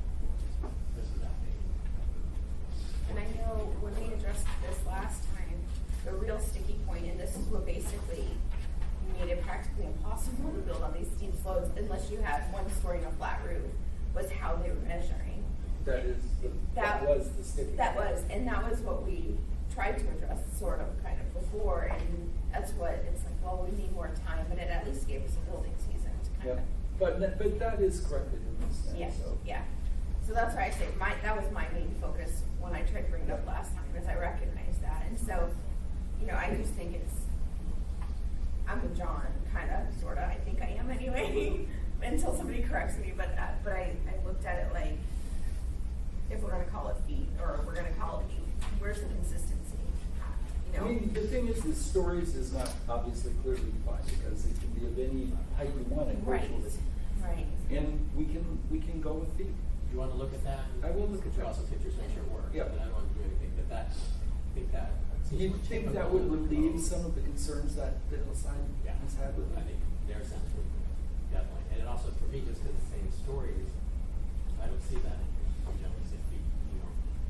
B: just without being.
A: And I know when we addressed this last time, the real sticky point, and this is what basically made it practically impossible to build on these steep slopes unless you had 1 story and a flat roof, was how they were measuring.
D: That was the sticking.
A: That was, and that was what we tried to address sort of kind of before, and that's what, it's like, well, we need more time, but it at least gave us a building season to kind
D: Yeah,
A: of.
D: but that is corrected in this thing,
A: Yes,
D: so.
A: yeah. So that's why I say that was my main focus when I tried to bring it up last time, is I recognize that. And so, I just think I'm with John, kind of, sort of, I think I am anyway, until somebody corrects me, but I looked at it like, if we're gonna call it feet, or we're gonna call it feet, where's the consistency?
D: I mean, the thing is, the stories is not obviously clearly defined because it can be of any height you want and
A: Right,
D: virtually.
A: right.
D: And we can go with feet.
B: Do you want to look at that?
D: I will look at
B: Picture
D: that.
B: Also pictures make sure it works.
D: Yeah.
B: But I don't want to do anything, but I think that.
D: You think that would relieve some of the concerns that the Hillside
B: Yeah.
D: has had with
B: I
D: it?
B: think their sense would definitely, and it also, for me, just because the same stories, I don't see that in here. You generally say feet,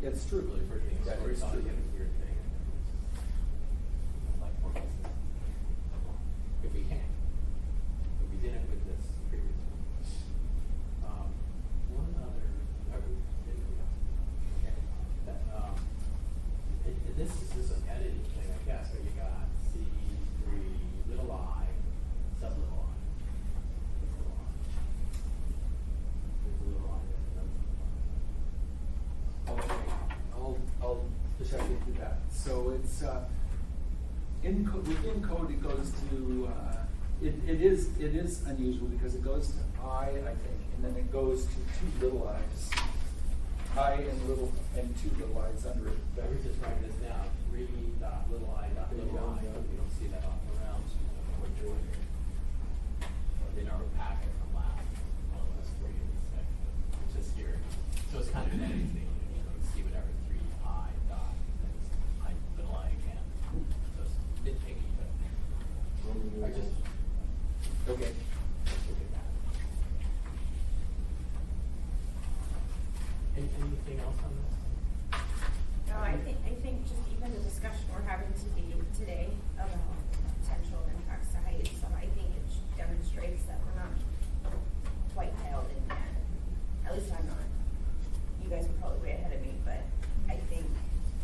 D: Yeah, it's true.
B: really for getting
D: That
B: stories,
D: is
B: on
D: true.
B: it, a weird thing. Like more consistent. If we can. But we didn't with this previous one. One other, okay, that, this is an editing thing, I guess, where you got C3, little I, sub little I. Little I. There's a little I there,
D: Okay, I'll check into that. So it's, within code, it goes to, it is unusual because it goes to I think, and then it goes to 2 little i's. I and 2 little i's under it.
B: I was just writing this down, 3 dot little I dot little I, we don't see that often around, so we're doing it. In our packet from last, one of us for you to inspect, it's just here. So it's kind of an editing thing, you see whatever 3I dot, I little I again. So it's nitpicky, but I just,
D: Okay.
B: look at that. Anything else on this?
A: No, I think just even the discussion we're having today about potential impacts to height, so I think it demonstrates that we're not quite dialed in yet. At least I'm not. You guys are probably way ahead of me, but I think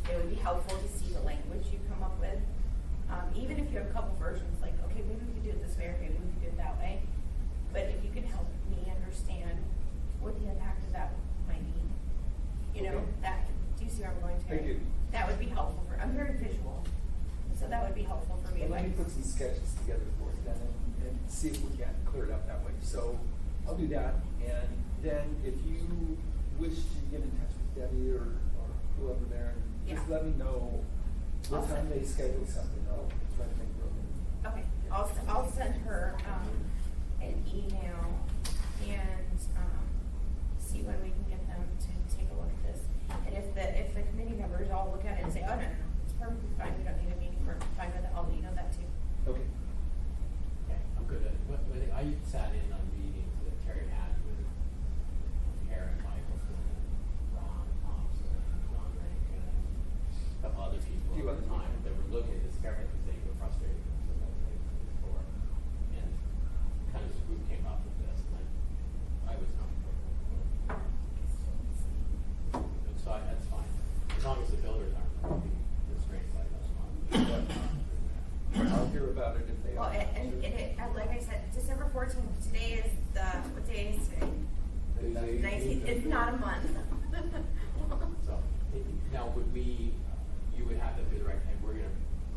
A: it would be helpful to see the language you come up with. Even if you have a couple versions, like, okay, maybe we could do it this way, or maybe we could do it that way. But if you can help me understand what the impact of that might be,
D: Okay.
A: that, do you see where I'm going to?
D: I do.
A: That would be helpful I'm very visual, so that would be helpful for me.
D: Well, let me put some sketches together for it then and see if we can clear it up that way. So I'll do that, and then if you wish to get in touch with Debbie or whoever there, and just
A: Yeah.
D: let me know what
A: Awesome.
D: time they schedule something. I'll try to make room.
A: Okay, I'll send her, an email and, see when we can get them to take a look at this. And if the committee members all look at it and say, oh, no, it's perfectly fine, we don't need a meeting, we're fine with it, I'll let you know that too.
D: Okay.
B: Okay.
A: And it, like I said, December 14th, today is what day is today?
C: Today's
A: 19th, it's not a month.
B: So, now would we, you would have to do the right thing, we're gonna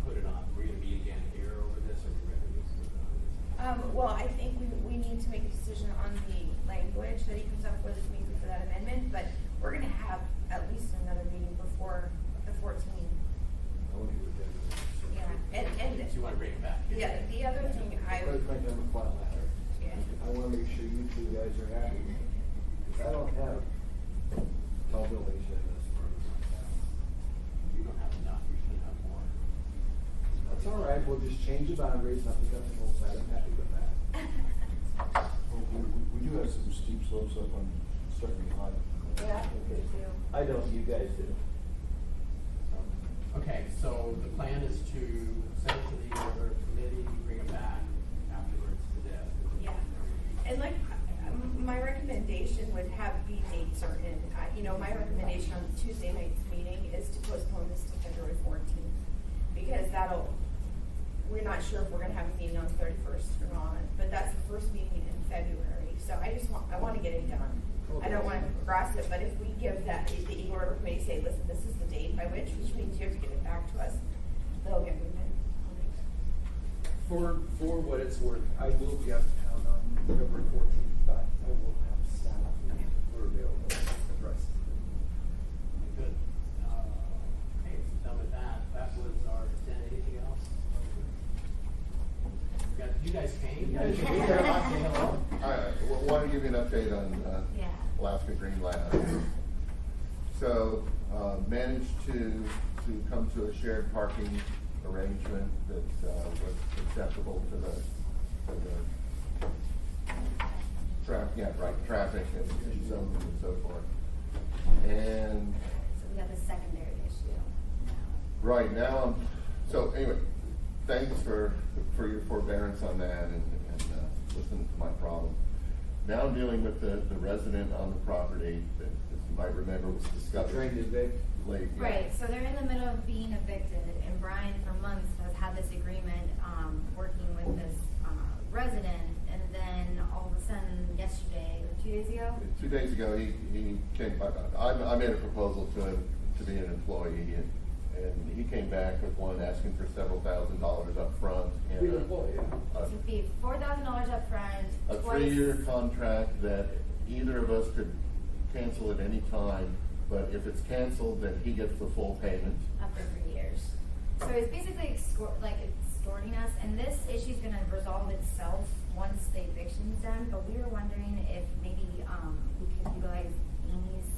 B: put it on, we're gonna meet again here over this, or we're gonna just put it on this?
A: Well, I think we need to make a decision on the language that he comes up with maybe for that amendment, but we're gonna have at least another meeting before the 14th.
C: I want to get it.
A: Yeah, and,
B: So you wanna bring it back?
A: yeah, the other thing I,
C: Quite frankly, I'm a file matter.
A: yeah.
C: I want to make sure you two guys are happy, because I don't have tall buildings in this part of town.
B: You don't have enough, you should have more.
C: That's all right, we'll just change the boundaries, nothing got the whole side, I'm happy with that.
E: Well, we do have some steep slopes up on Stephanie High.
A: Yeah, we do.
C: I don't, you guys do.
B: Okay, so the plan is to send it to the order committee, bring it back afterwards to this.
A: Yeah, and like, my recommendation would have be date certain. My recommendation on Tuesday night's meeting is to postpone this to February 14th. Because we're not sure if we're gonna have a meeting on the 31st or not, but that's the first meeting in February. So I wanna get it done. I don't wanna progress it, but if we give the Eagle River Committee, say, listen, this is the date by which means you have to get it back to us, they'll get moving.
D: For what it's worth, I will be out of town on November 14th, but I will have staff who are available to address it.
B: Good. Okay, so done with that. That was our, anything else? You guys came? You guys came here, say hello.
F: I want to give you an update on
A: Yeah.
F: Alaska Green Lab. So, managed to come to a shared parking arrangement that was acceptable to the traffic and zoning and so forth. And
G: So we got the secondary issue now.
F: right now, so anyway, thanks for your forbearance on that and listening to my problem. Now I'm dealing with the resident on the property that, as you might remember, was discussed
C: Trying to evict.
F: late.
G: Right, so they're in the middle of being evicted, and Brian for months has had this agreement, working with this, resident, and then all of a sudden, yesterday, or 2 days ago?
F: 2 days ago, he came, I made a proposal to him to be an employee, and he came back with one asking for several $1,000s up front. And
C: Be an employee, yeah.
G: To be $4,000 up front,
F: a
G: twice.
F: 3-year contract that either of us could cancel at any time, but if it's canceled, then he gets the full payment.
G: Up to 3 years. So it's basically extorting us, and this issue's gonna resolve itself once the eviction's done, but we were wondering if maybe, we could utilize Amy's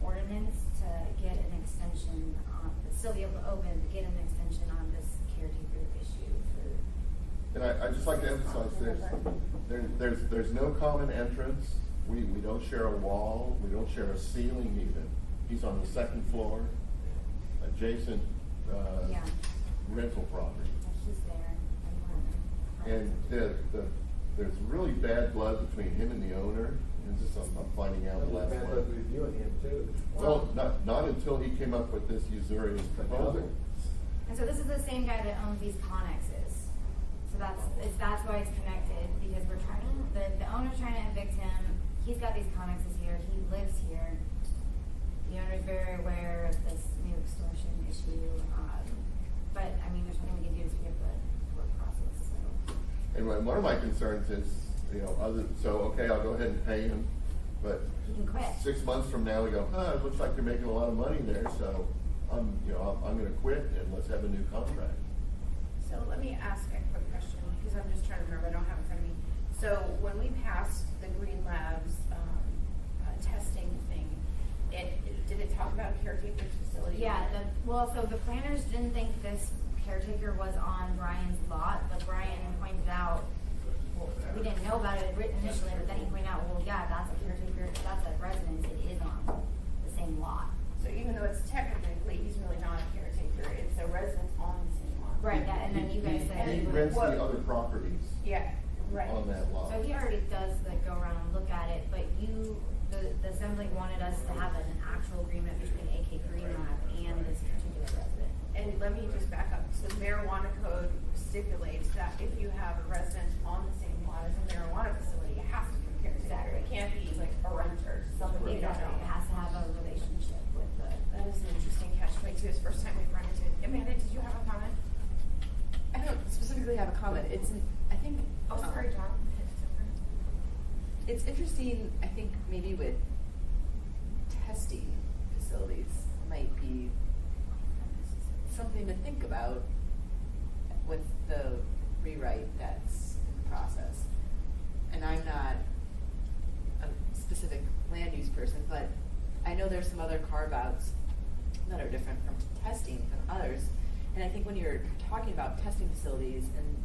G: ordinance to get an extension on, still be able to open, to get an extension on this caretaker issue for.
F: And I just like to emphasize this, there's no common entrance, we don't share a wall, we don't share a ceiling even. He's on the second floor, adjacent,
G: Yeah.
F: rental property.
G: He's there.
F: And there's really bad blood between him and the owner, and this I'm finding out the last
C: Bad blood
F: one.
C: with you and him too.
F: Well, not until he came up with this usurious proposal.
G: And so this is the same guy that owns these connexes. So that's why it's connected, because we're trying, the owner's trying to evict him, he's got these connexes here, he lives here. The owner's very aware of this new extortion issue, but, I mean, there's nothing we can do to speed up the work process, so.
F: And one of my concerns is, okay, I'll go ahead and pay him, but
G: He can quit.
F: 6 months from now, we go, it looks like you're making a lot of money there, so I'm gonna quit and let's have a new contract.
A: So let me ask a quick question, because I'm just trying to remember, I don't have it in front of me. So when we passed the Green Labs, testing thing, did it talk about a caretaker facility?
G: Yeah, so the planners didn't think this caretaker was on Brian's lot, but Brian pointed out, well, we didn't know about it initially, but then he pointed out, well, yeah, that's a caretaker, that's a residence, it is on the same lot.
A: So even though it's technically, he's really not a caretaker, it's a residence on the same lot.
G: Right, yeah, and then you guys said.
F: He rents the other properties
A: Yeah, right.
F: on that lot.
G: So he already does like go around and look at it, but the like wanted us to have an actual agreement between AK Green Lab and this particular resident.
A: And let me just back up. So the marijuana code stipulates that if you have a resident on the same lot as a marijuana facility, it has to be a caretaker.
G: Exactly.
A: It can't be like a renter, somebody you don't
G: Exactly. It
A: know.
G: has to have a relationship with the.
A: That is an interesting catch-22. It's the first time we've run into it. Amanda, did you have a comment?
H: I don't specifically have a comment. I think.
A: Oh, sorry, John.
H: It's interesting, I think maybe with testing facilities might be something to think about with the rewrite that's in the process. And I'm not a specific land use person, but I know there's some other carve-outs that are different from testing than others. And I think when you're talking about testing facilities and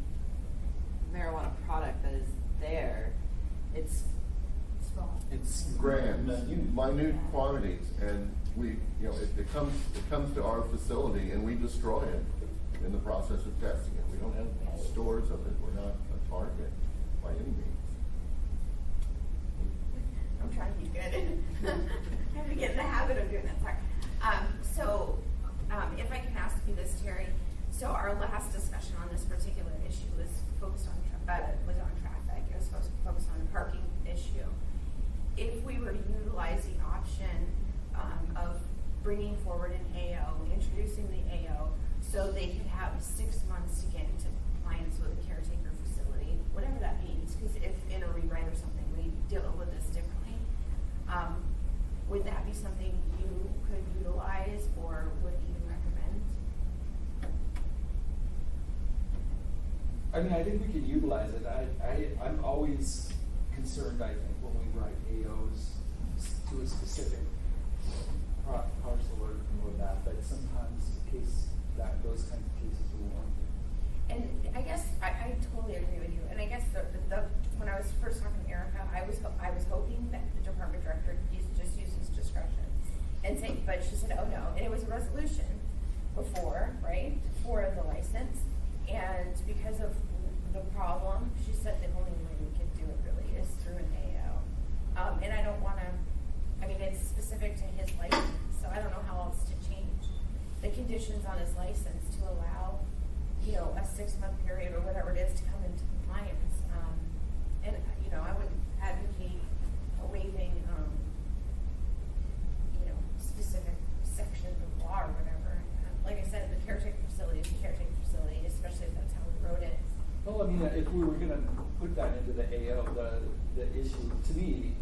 H: marijuana product that is there, it's
G: Small.
D: It's
F: Grams,
D: minute.
F: minute quantities, and we, it comes to our facility and we destroy it in the process of testing it. We don't have stores of it. We're not a target by any means.
A: I'm trying to be good. I have to get in the habit of doing that. Sorry. If I can ask you this, Terry. So our last discussion on this particular issue was focused on traffic. It was supposed to focus on the parking issue. If we were to utilize the option of bringing forward an AO, introducing the AO, so they could have 6 months to get into compliance with a caretaker facility, whatever that means, because if in a rewrite or something we deal with this differently, would that be something you could utilize or would even recommend?
D: I mean, I think we could utilize it. I'm always concerned, I think, when we write AOs to a specific parcel or that, but sometimes that those kinds of cases are warranted.
A: And I guess I totally agree with you. And I guess when I was first talking to Erica, I was hoping that the department director just use his discretion and say, but she said, oh no, and it was a resolution before, right, for the license, and because of the problem, she said the only way we could do it really is through an AO. And I don't want to. I mean, it's specific to his license, so I don't know how else to change the conditions on his license to allow, a 6-month period or whatever it is to come into compliance. And I would advocate waiving, specific sections of law or whatever. Like I said, the caretaker facility is a caretaker facility, especially if that's how we wrote it.
D: Well, I mean, if we were gonna put that into the AO, the issue, to me,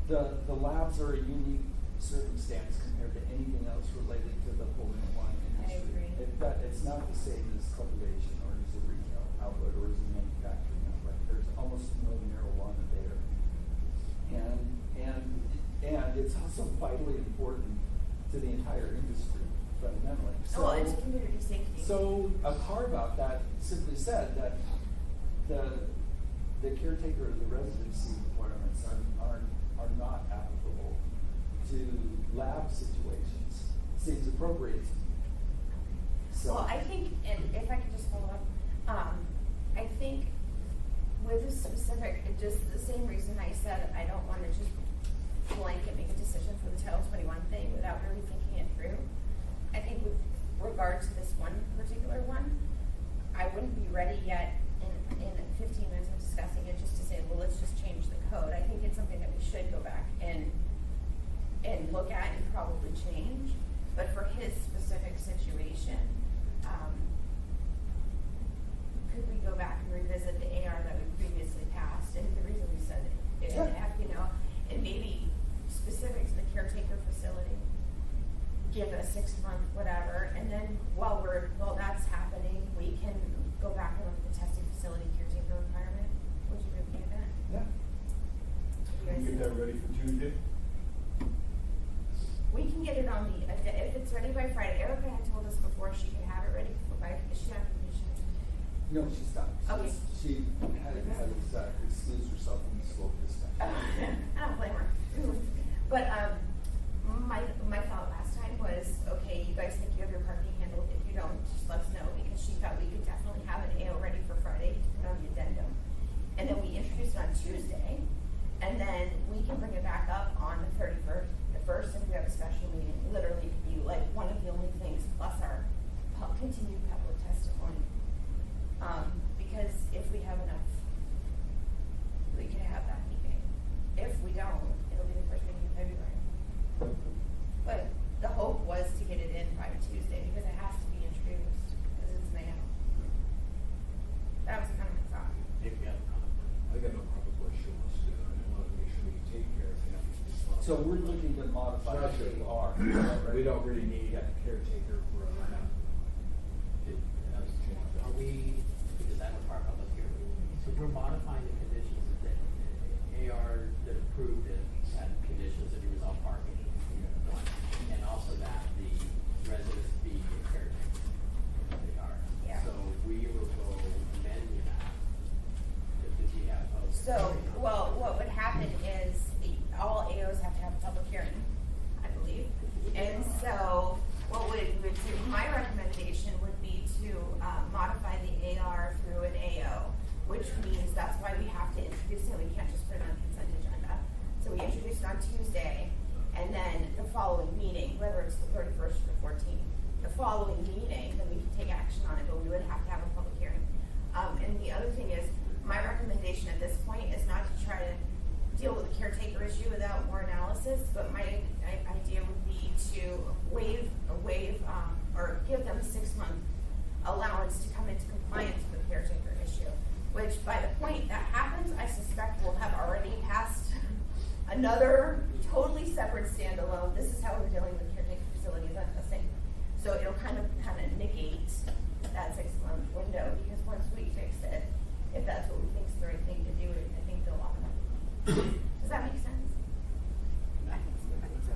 D: the labs are a unique circumstance compared to anything else related to the whole marijuana industry.
A: I agree.
D: It's not the same as cultivation or as a retail outlet or as a manufacturing outlet. There's almost no marijuana there. And it's also vitally important to the entire industry, fundamentally.
A: Well, it's community safety.
D: So a carve-out that simply said that the caretaker or the residency requirements are not applicable to lab situations seems appropriate. So
A: Well, I think, and if I could just follow up, I think with a specific, just the same reason I said I don't want to just blanket make a decision for the Title 21 thing without really thinking it through. I think with regard to this one particular one, I wouldn't be ready yet in 15 minutes of discussing it just to say, well, let's just change the code. I think it's something that we should go back and look at and probably change. But for his specific situation, could we go back and revisit the AR that we previously passed? And the reason we said it,
D: Sure.
A: and maybe specific to the caretaker facility, give a 6-month whatever, and then while that's happening, we can go back and look at the testing facility caretaker requirement. Would you agree with that?
D: yeah.
E: Can you get that ready for Tuesday?
A: We can get it on the, if it's ready by Friday. Erica had told us before she could have it ready by, is she not?
D: No, she's not.
A: Okay.
D: She had excused herself from the slope this time.
A: I don't blame her. But my thought last time was, okay, you guys think you have your parking handled. If you don't, just let us know, because she thought we could definitely have an AO ready for Friday to put on the addendum. And then we introduced it on Tuesday, and then we can bring it back up on the
D: So we're looking to modify
C: Not
D: the
C: sure.
D: AR.
C: We don't really need a caretaker for a land.
B: Are we, because that was part of public hearing, so we're modifying the conditions that AR that approved it had conditions that he was on parking. And also that the residents be a caretaker. They are.
A: Yeah.
B: So we will go amending that. Did you have a?
A: So, well, what would happen is all AOs have to have a public hearing, I believe. And so what would do, my recommendation would be to modify the AR through an AO, which means that's why we have to introduce it. We can't just put it on the consent agenda. So we introduce it on Tuesday, and then the following meeting, whether it's the 31st or the 14th, the following meeting, then we can take action on it, but we would have to have a public hearing. And the other thing is, my recommendation at this point is not to try to deal with the caretaker issue without more analysis, but my idea would be to waive or give them a 6-month allowance to come into compliance with the caretaker issue, which by the point that happens, I suspect we'll have already passed another totally separate standalone. This is how we're dealing with caretaker facilities on testing. So it'll kind of negate that 6-month window, because once we fix it, if that's what we think is the right thing to do, I think they'll automatically. Does that make sense?
H: I think so.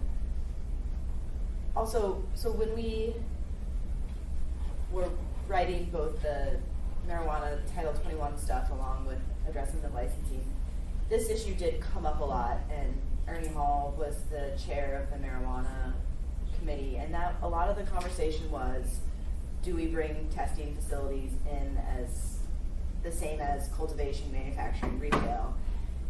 H: Also, so when we were writing both the marijuana Title 21 stuff along with addressing the licensing, this issue did come up a lot, and Ernie Hall was the chair of the marijuana committee, and that a lot of the conversation was, do we bring testing facilities in as the same as cultivation, manufacturing, retail?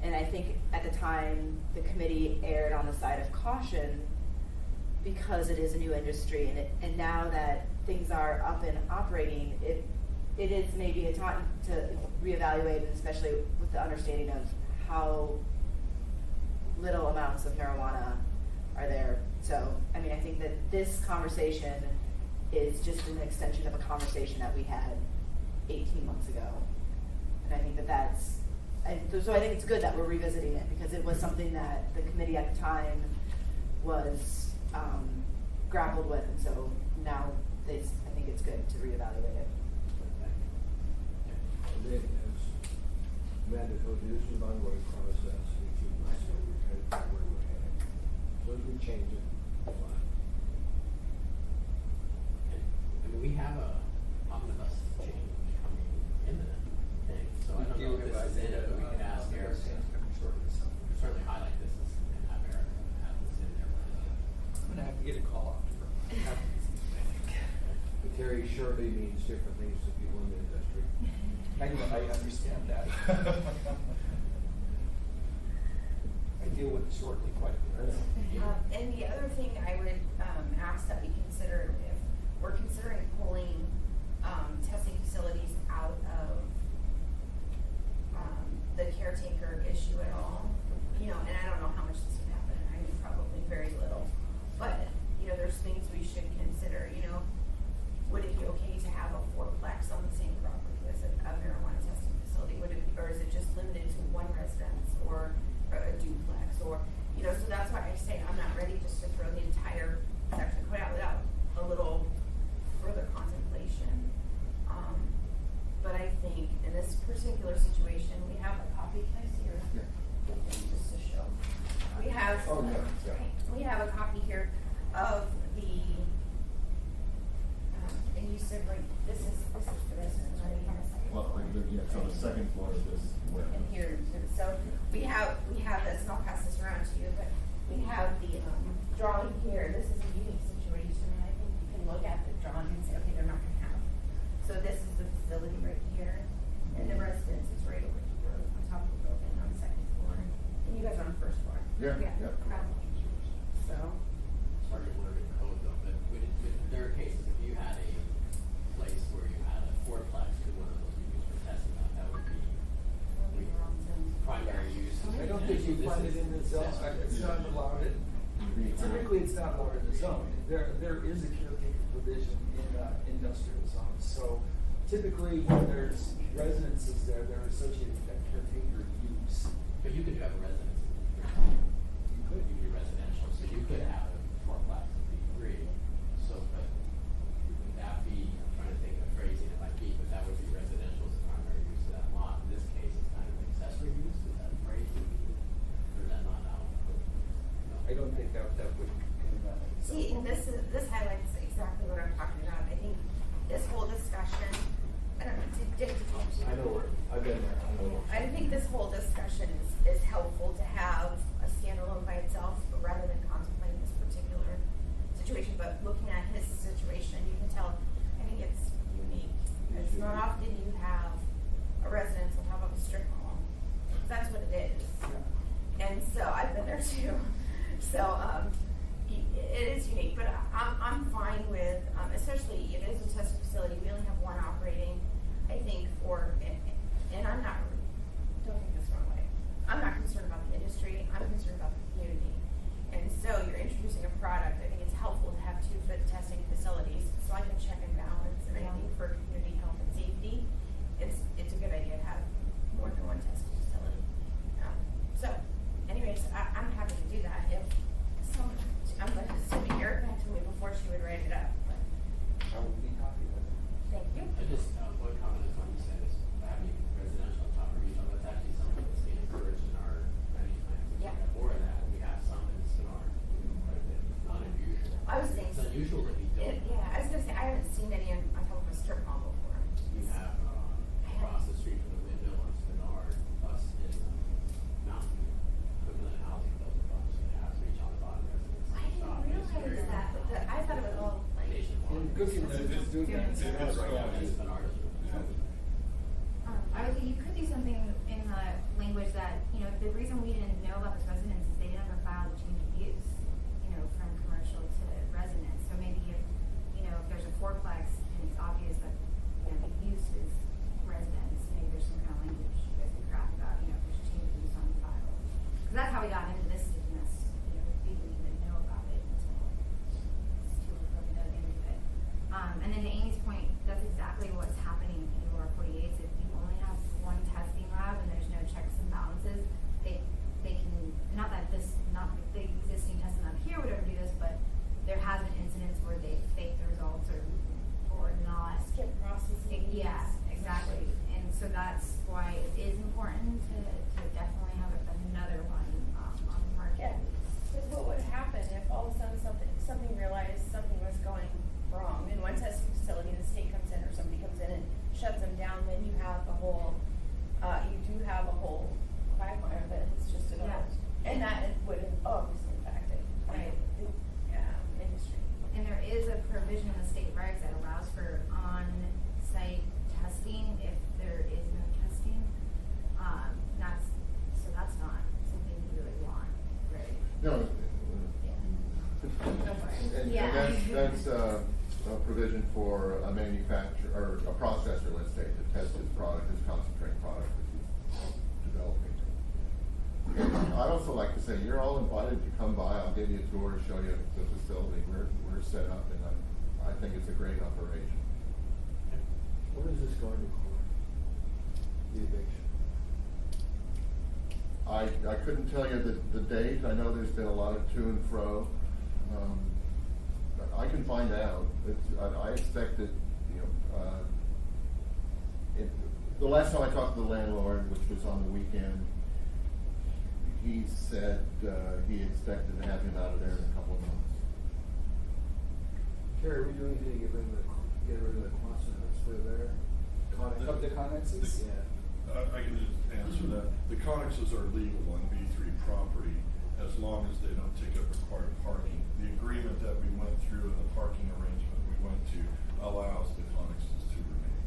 H: And I think at the time, the committee erred on the side of caution because it is a new industry, and now that things are up and operating, it is maybe a time to reevaluate, and especially with the understanding of how little amounts of marijuana are there. So, I mean, I think that this conversation is just an extension of a conversation that we had 18 months ago. And I think so I think it's good that we're revisiting it, because it was something that the committee at the time was grappled with, and so now I think it's good to reevaluate it.
C: And then as Amanda told you, this is an ongoing process, we keep where we're heading. So as we change it, it's fine.
B: I mean, we have a omnibus change coming imminent thing, so I don't know if this is in it, but we can ask Eric to certainly highlight this and have Eric have this in there.
D: I'm gonna have to get a call out to her.
C: But Terry, surely means different things to people in the industry.
D: I understand that. I deal with it shortly quite a bit.
A: And the other thing I would ask that we consider, if we're considering pulling testing facilities out of the caretaker issue at all, and I don't know how much this would happen, I mean, probably very little, but, there's things we should consider, would it be okay to have a 4-plex on the same property as a marijuana testing facility? Or is it just limited to one residence or a duplex, or, so that's why I say I'm not ready just to throw the entire section code out without a little further contemplation. But I think in this particular situation, we have a copy. Can I see your?
F: Yeah.
A: Just to show. We have.
F: Oh, no, yeah.
A: We have a copy here of the. And you said like this is for residents, right?
F: Well, yeah, so the second floor of this.
A: And here, so we have this, and I'll pass this around to you, but we have the drawing here. This is a unique situation, and I think you can look at the drawing and say, okay, they're not gonna have. So this is the facility right here, and the residence is right over here on top of the building on the 2nd floor. And you guys are on the 1st floor.
F: Yeah.
A: So,
B: Hard to word in code though, but there are cases, if you had a place where you had a 4-plex, could one of those be used for testing, that would be primary use.
D: I don't think you find it in the zone, it's not allowed in, typically it's not allowed in the zone. There is a caretaker provision in industrial zones, so typically when there's residences there, they're associated with that caretaker use.
B: But you could have a residence.
D: You
B: could, you could be residential, so you could have a fourplex and be three. So, but would that be, I'm trying to think of phrasing it like but that would be residential as the primary use of that lot. In this case, it's kind of accessory use, is that phrase? Or is that not out?
D: I don't think that would.
A: See, and this highlights exactly what I'm talking about. I think this whole discussion, I don't know,
C: I know where, I've been there, I know.
A: I think this whole discussion is helpful to have a standalone by itself, but rather than contemplating this particular situation. But looking at his situation, you can tell, I think it's unique. It's not often you have a residence on top of a strip mall. That's what it is. And so I've been there too. So it is unique, but I'm fine with, especially it is a testing facility. We only have one operating. I think and I'm not, don't take this wrong way. I'm not concerned about the industry. I'm concerned about the community. And so you're introducing a product. I think it's helpful to have 2 foot testing facilities so I can check and balance. And I think for community health and safety, it's a good idea to have more than one testing facility. So, anyways, I'm happy to do that. If someone, I'm going to assume Erica told me before she would write it up. But
D: I would be happy with it.
A: thank you.
B: I just, one comment is when you said is having residential on top of retail, that's actually something that's being encouraged in our many plans. We
A: Yeah.
B: have more of that, we have some in Sonora, quite a bit, it's not unusual.
A: I was thinking.
B: It's unusual that we don't.
A: Yeah, I was gonna say I haven't seen any on top of a strip mall before.
B: We have, across the street from the windmill on Spinard, us in Mountain View, Cookland Housing built a bunch that has retail on the bottom residence.
A: I didn't realize that. I thought it was all like.
B: Nationwide.
E: It's doing that.
G: Doing it.
E: It's
B: Right now,
E: going.
B: it's Spinard is doing it.
G: I would think you could do something in the language that, the reason we didn't know about this residence is they never filed a change of use, from commercial to residence. So maybe if there's a fourplex and it's obvious that, the use is residence, maybe there's some kind of language you guys could craft about, if there's a change of use on the file. Because that's how we got into this stickiness, we didn't even know about it until Stuart probably dug into it. And then to Amy's point, that's exactly what's happening in Laura 48. If you only have one testing lab and there's no checks and balances, they can, not that the existing testing lab here would ever do this, but there has been incidents where they fake the results or not.
A: Skip processing.
G: Yeah, exactly. And so that's why it is important to definitely have another one on the market.
A: Yeah, because what would happen if all of a sudden something realized something was going wrong in one testing facility, the state comes in or somebody comes in and shuts them down, then you have the whole, you do have a whole quagmire that it's just developed.
G: Yeah.
A: And that would obviously impact it,
G: Right.
A: industry.
G: And there is a provision in the state regs that allows for on-site testing if there is no testing. That's not something you really want, right?
F: No, and
G: Yeah.
F: that's a provision for a manufacturer, or a processor, let's say, to test his product, his concentrate product that he's developing. And I'd also like to say, you're all invited to come by, I'll give you a tour, show you the facility, we're set up, and I think it's a great operation.
C: What is this going to cost? The eviction?
F: I couldn't tell you the date, I know there's been a lot of to and fro. But I can find out. I expect that, the last time I talked to the landlord, which was on the weekend, he said, he expected to have him out of there in a couple of months.
C: Terry, are we doing anything to get rid of the Quonset that's still there?
D: Of the connexes?
C: Yeah.
E: I can just answer that. The connexes are legal on B3 property as long as they don't take up required parking. The agreement that we went through and the parking arrangement we went to allows the connexes to remain.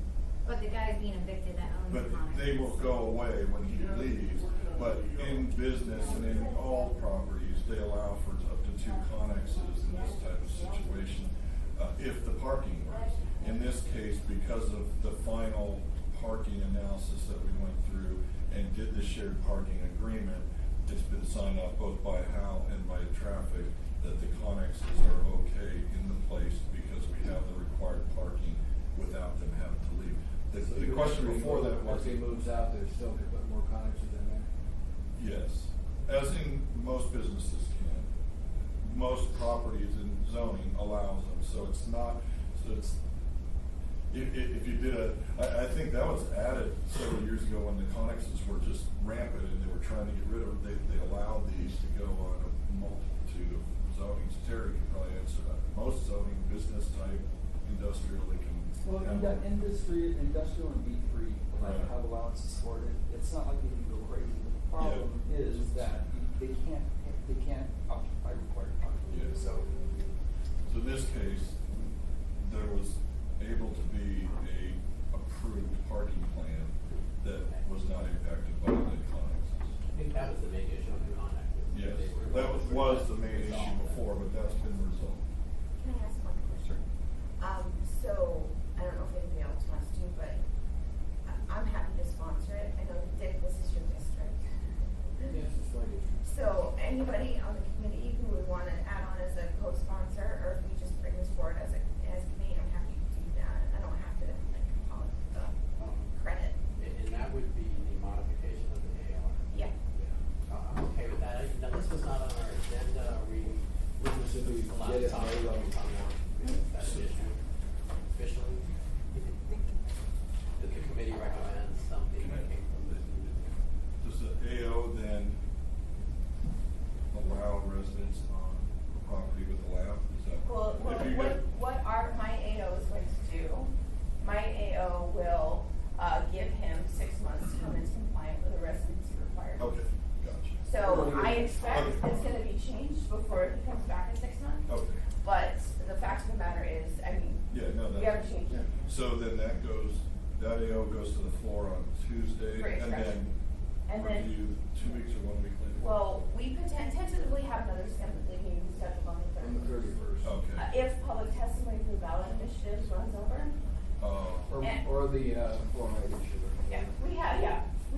G: But the guy's being evicted that owns
E: But
G: the Connexes.
E: they will go away when he leaves. But in business and in all properties, they allow for up to 2 connexes in this type of situation, if the parking works. In this case, because of the final parking analysis that we went through and did the shared parking agreement, it's been signed off both by Hal and by traffic that the connexes are okay in the place because we have the required parking without them having to leave.
C: So
E: The
C: you're
E: question
C: saying
E: before that was.
C: As he moves out, there's still could put more connexes in there?
E: Yes. as in most businesses can, most properties in zoning allows them, so it's not, so it's, if you did I think that was added several years ago when the connexes were just rampant and they were trying to get rid of, they allowed these to go on a multitude of zonings. Terry could probably answer that. Most zoning, business type, industrial, they can.
I: Well,
E: have-
I: industrial and B3
E: Right.
I: have allowances for it. It's not like they can go crazy. The problem is that they can't occupy required parking.
E: Yeah.
I: So,
E: So in this case, there was able to be a approved parking plan that was not impacted by the connexes.
B: I think that was the main issue of the connexes.
E: Yes,
B: They were-
E: that was the main issue
B: resolved.
E: before, but that's been resolved.
J: Can I ask one question? So, I don't know if anybody else wants to, but I'm happy to sponsor it. I know, Dick, this is your district.
C: Yes, it's my district.
J: So, anybody on the committee who would want to add on as a co-sponsor, or if we just bring this forward as a committee, I'm happy to do that. I don't have to, like, call it the credit.
B: And that would be the modification of the AR.
J: Yeah.
B: I'm okay with that. Now, this was not on our agenda. Are we
C: Should we
B: allowed
C: get
B: to
C: it
B: talk
C: made
B: about
C: on-
B: that issue officially? Did the committee recommend something that came from the?
E: Does the AO then allow residents on the property with a lab? Is that?
A: Well,
E: if you get-
A: what my AO is going to do, my AO will, give him 6 months to come into compliant with the residency requirements.
E: Okay, gotcha.
A: So I expect it's gonna be changed before he comes back in 6 months.
E: Okay,
A: But the fact of the matter is, I mean,
E: yeah, no,
A: we
E: that.
A: haven't changed it.
E: So then that AO goes to the floor on Tuesday,
A: For
E: and then
A: expression. And then-
E: review 2 weeks or 1 week later?
A: Well, we could tentatively have another meeting scheduled on the
C: On the 31st.
E: Okay.
A: If public testimony for ballot initiatives runs over, And-
C: Or the, fluoride issue.
A: we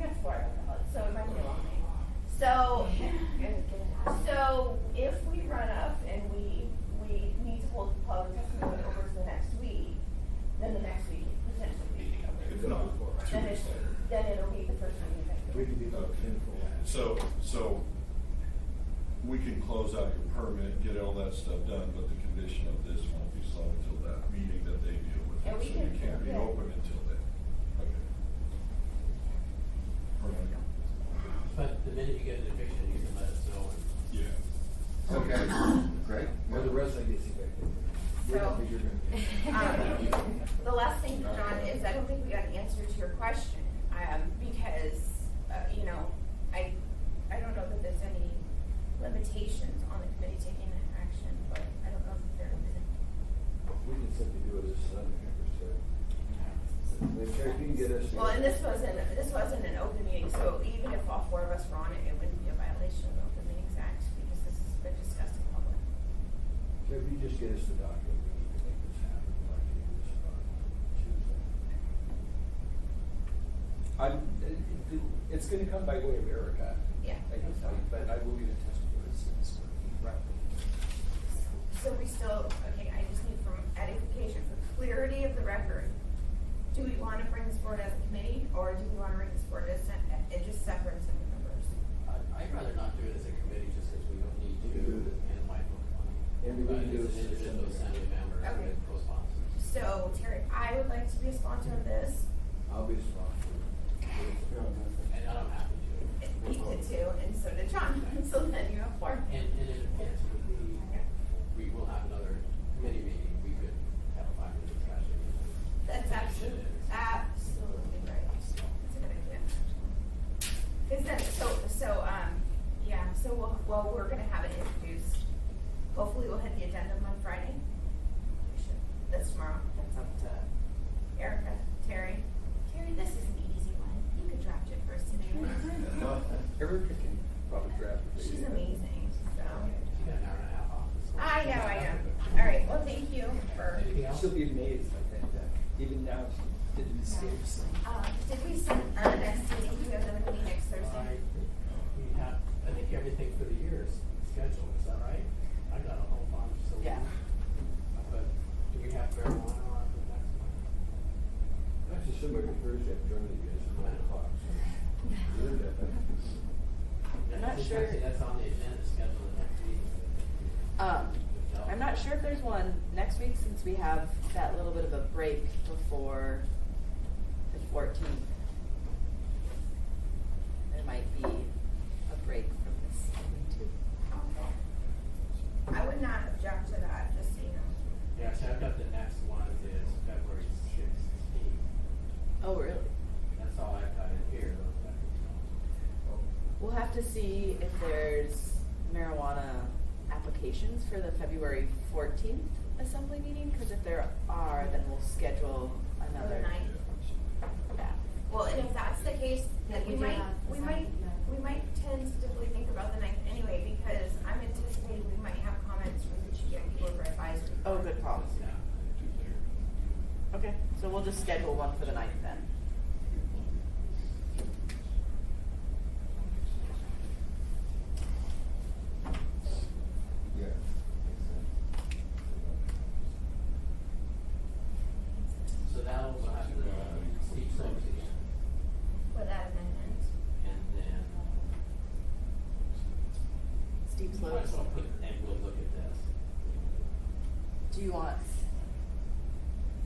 A: have 4 on the ballot, so it might be a long meeting. So, so if we run up and we need to hold public testimony over to the next week, then the next week potentially be
E: If
A: covered.
E: not, 2
A: Then
E: weeks
A: it's,
E: later.
A: then it'll be the first meeting next
C: We
A: week.
C: could be booked in for that.
E: So we can close out your permit, get all that stuff done, but the condition of this won't be solved until that meeting that they deal with.
A: And
E: it.
A: we
E: So you
A: can-
E: can't be
A: yeah.
E: open until then. Okay. Permit.
B: But the minute you get an eviction, you can let us know.
E: Yeah.
F: Okay, great.
C: Or the resident gets evicted. We
A: So-
C: don't think you're gonna.
A: The last thing, John, is I don't think we got an answer to your question, because, I don't know that there's any limitations on the committee taking an action, but I don't know if there is.
C: We can simply do it as Sunday, If you can get us.
A: Well, and this wasn't an open meeting, so even if all 4 of us were on it, it wouldn't be a violation of the Open Meetings Act, because this has been discussed in public.
C: If you just get us the document, we can make this happen, we'd like to do this on Tuesday.
I: it's gonna come by way of Erica.
A: Yeah.
I: I can tell you, but I will get a test for it as soon as we're rapid.
A: So we still, okay, I just need from edification, for clarity of the record, do we want to bring this forward as a committee, or do we want to bring this forward as just separate single members?
B: I'd rather not do it as a committee just because we don't need to,
C: We can do it.
B: and it might look funny.
C: And we
B: But
C: can do
B: it's
C: it
B: an individual
C: as a-
B: assembly members
A: Okay.
B: and co-sponsors.
A: So Terry, I would like to be a sponsor of this,
C: I'll be responsible.
B: And I'm happy to.
A: he did too, and so did John, so then you have 4.
B: And in advance, we will have another committee meeting, we could have a 5-minute discussion.
A: That's absolutely right. That's a good idea. Cause then, well, we're gonna have it introduced. Hopefully we'll hit the agenda on Friday. We should, that's tomorrow. That's up to Erica, Terry. Terry, this is an easy one. You could draft it first today.
I: Erica can probably draft it.
A: She's amazing, so.
B: You got an hour and a half off.
A: I know. All right, well, thank you for,
B: Anything else?
I: She'll be amazed, I think, that even now she did the mistakes.
A: did we set our next meeting? Do we have another meeting next Thursday?
B: I think everything for the year is scheduled, is that right? I got a whole bunch, so.
H: Yeah.
B: But do we have marijuana on the next one?
C: Actually, somebody Thursday, I've joined you guys at 9 o'clock, so.
B: Yeah,
H: I'm not
B: It's
H: sure.
B: actually- That's on the agenda, scheduled the next meeting.
H: I'm not sure if there's one next week since we have that little bit of a break before the 14th. There might be a break from this meeting too.
J: I would not object to that, just so you know.
B: Yeah, so I've got the next one is February 16th.
H: Oh, really?
B: That's all I've got in here.
H: We'll have to see if there's marijuana applications for the February 14th assembly meeting, because if there are, then we'll schedule
J: For the
H: another.
J: night.
H: Yeah.
J: Well, and if that's the case, then
G: We
J: we
G: do
J: might,
G: have
J: we
G: the
J: might,
G: 7th,
J: we might tentatively think about the ninth anyway, because I'm anticipating we might have comments from the GMP over advisory.
H: Oh, good call.
B: Yeah.
H: Okay, so we'll just schedule one for the 9th then.
F: Yeah.
B: So that'll have the steep slopes again,
J: With that amendment.
B: and then.
H: Steep
B: Might
H: slopes.
B: as well put, and we'll look at this.
H: Do you want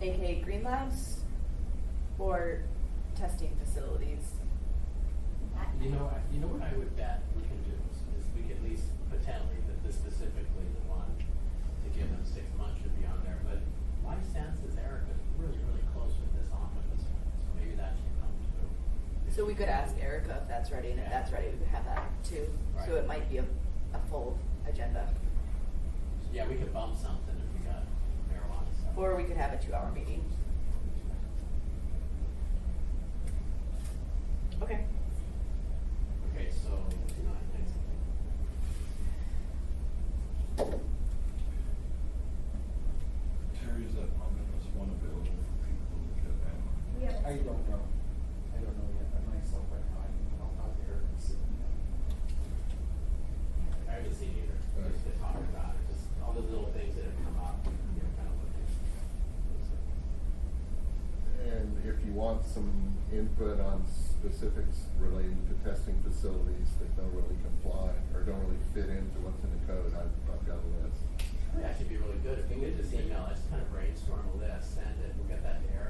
H: AKA Green Labs or testing facilities?
B: You know what I would bet we can do is we can at least potentially, that this specifically, the one to give them 6 months should be on there, but my sense is Erica's really, really close with this omnibus one, so maybe that should come too.
H: So we could ask Erica if that's ready, and if that's ready, we could have that too. So
B: Right.
H: it might be a full agenda.
B: Yeah, we could bump something if we got marijuana stuff.
H: Or we could have a 2-hour meeting. Okay.
B: Okay, so, thanks.
E: Terry, is that omnibus one available for people to look at now?
J: We have.
I: I don't know. I don't know yet. I'm myself right now. I'll talk to Eric and see.
B: I haven't seen either, just to talk about it, just all the little things that have come up, you know, kind of looking.
F: And if you want some input on specifics relating to testing facilities that don't really comply or don't really fit into what's in the code, I've got a list.
B: It'd actually be really good if we could just email us, kind of brainstorm a list, send it, we'll get that to Erica,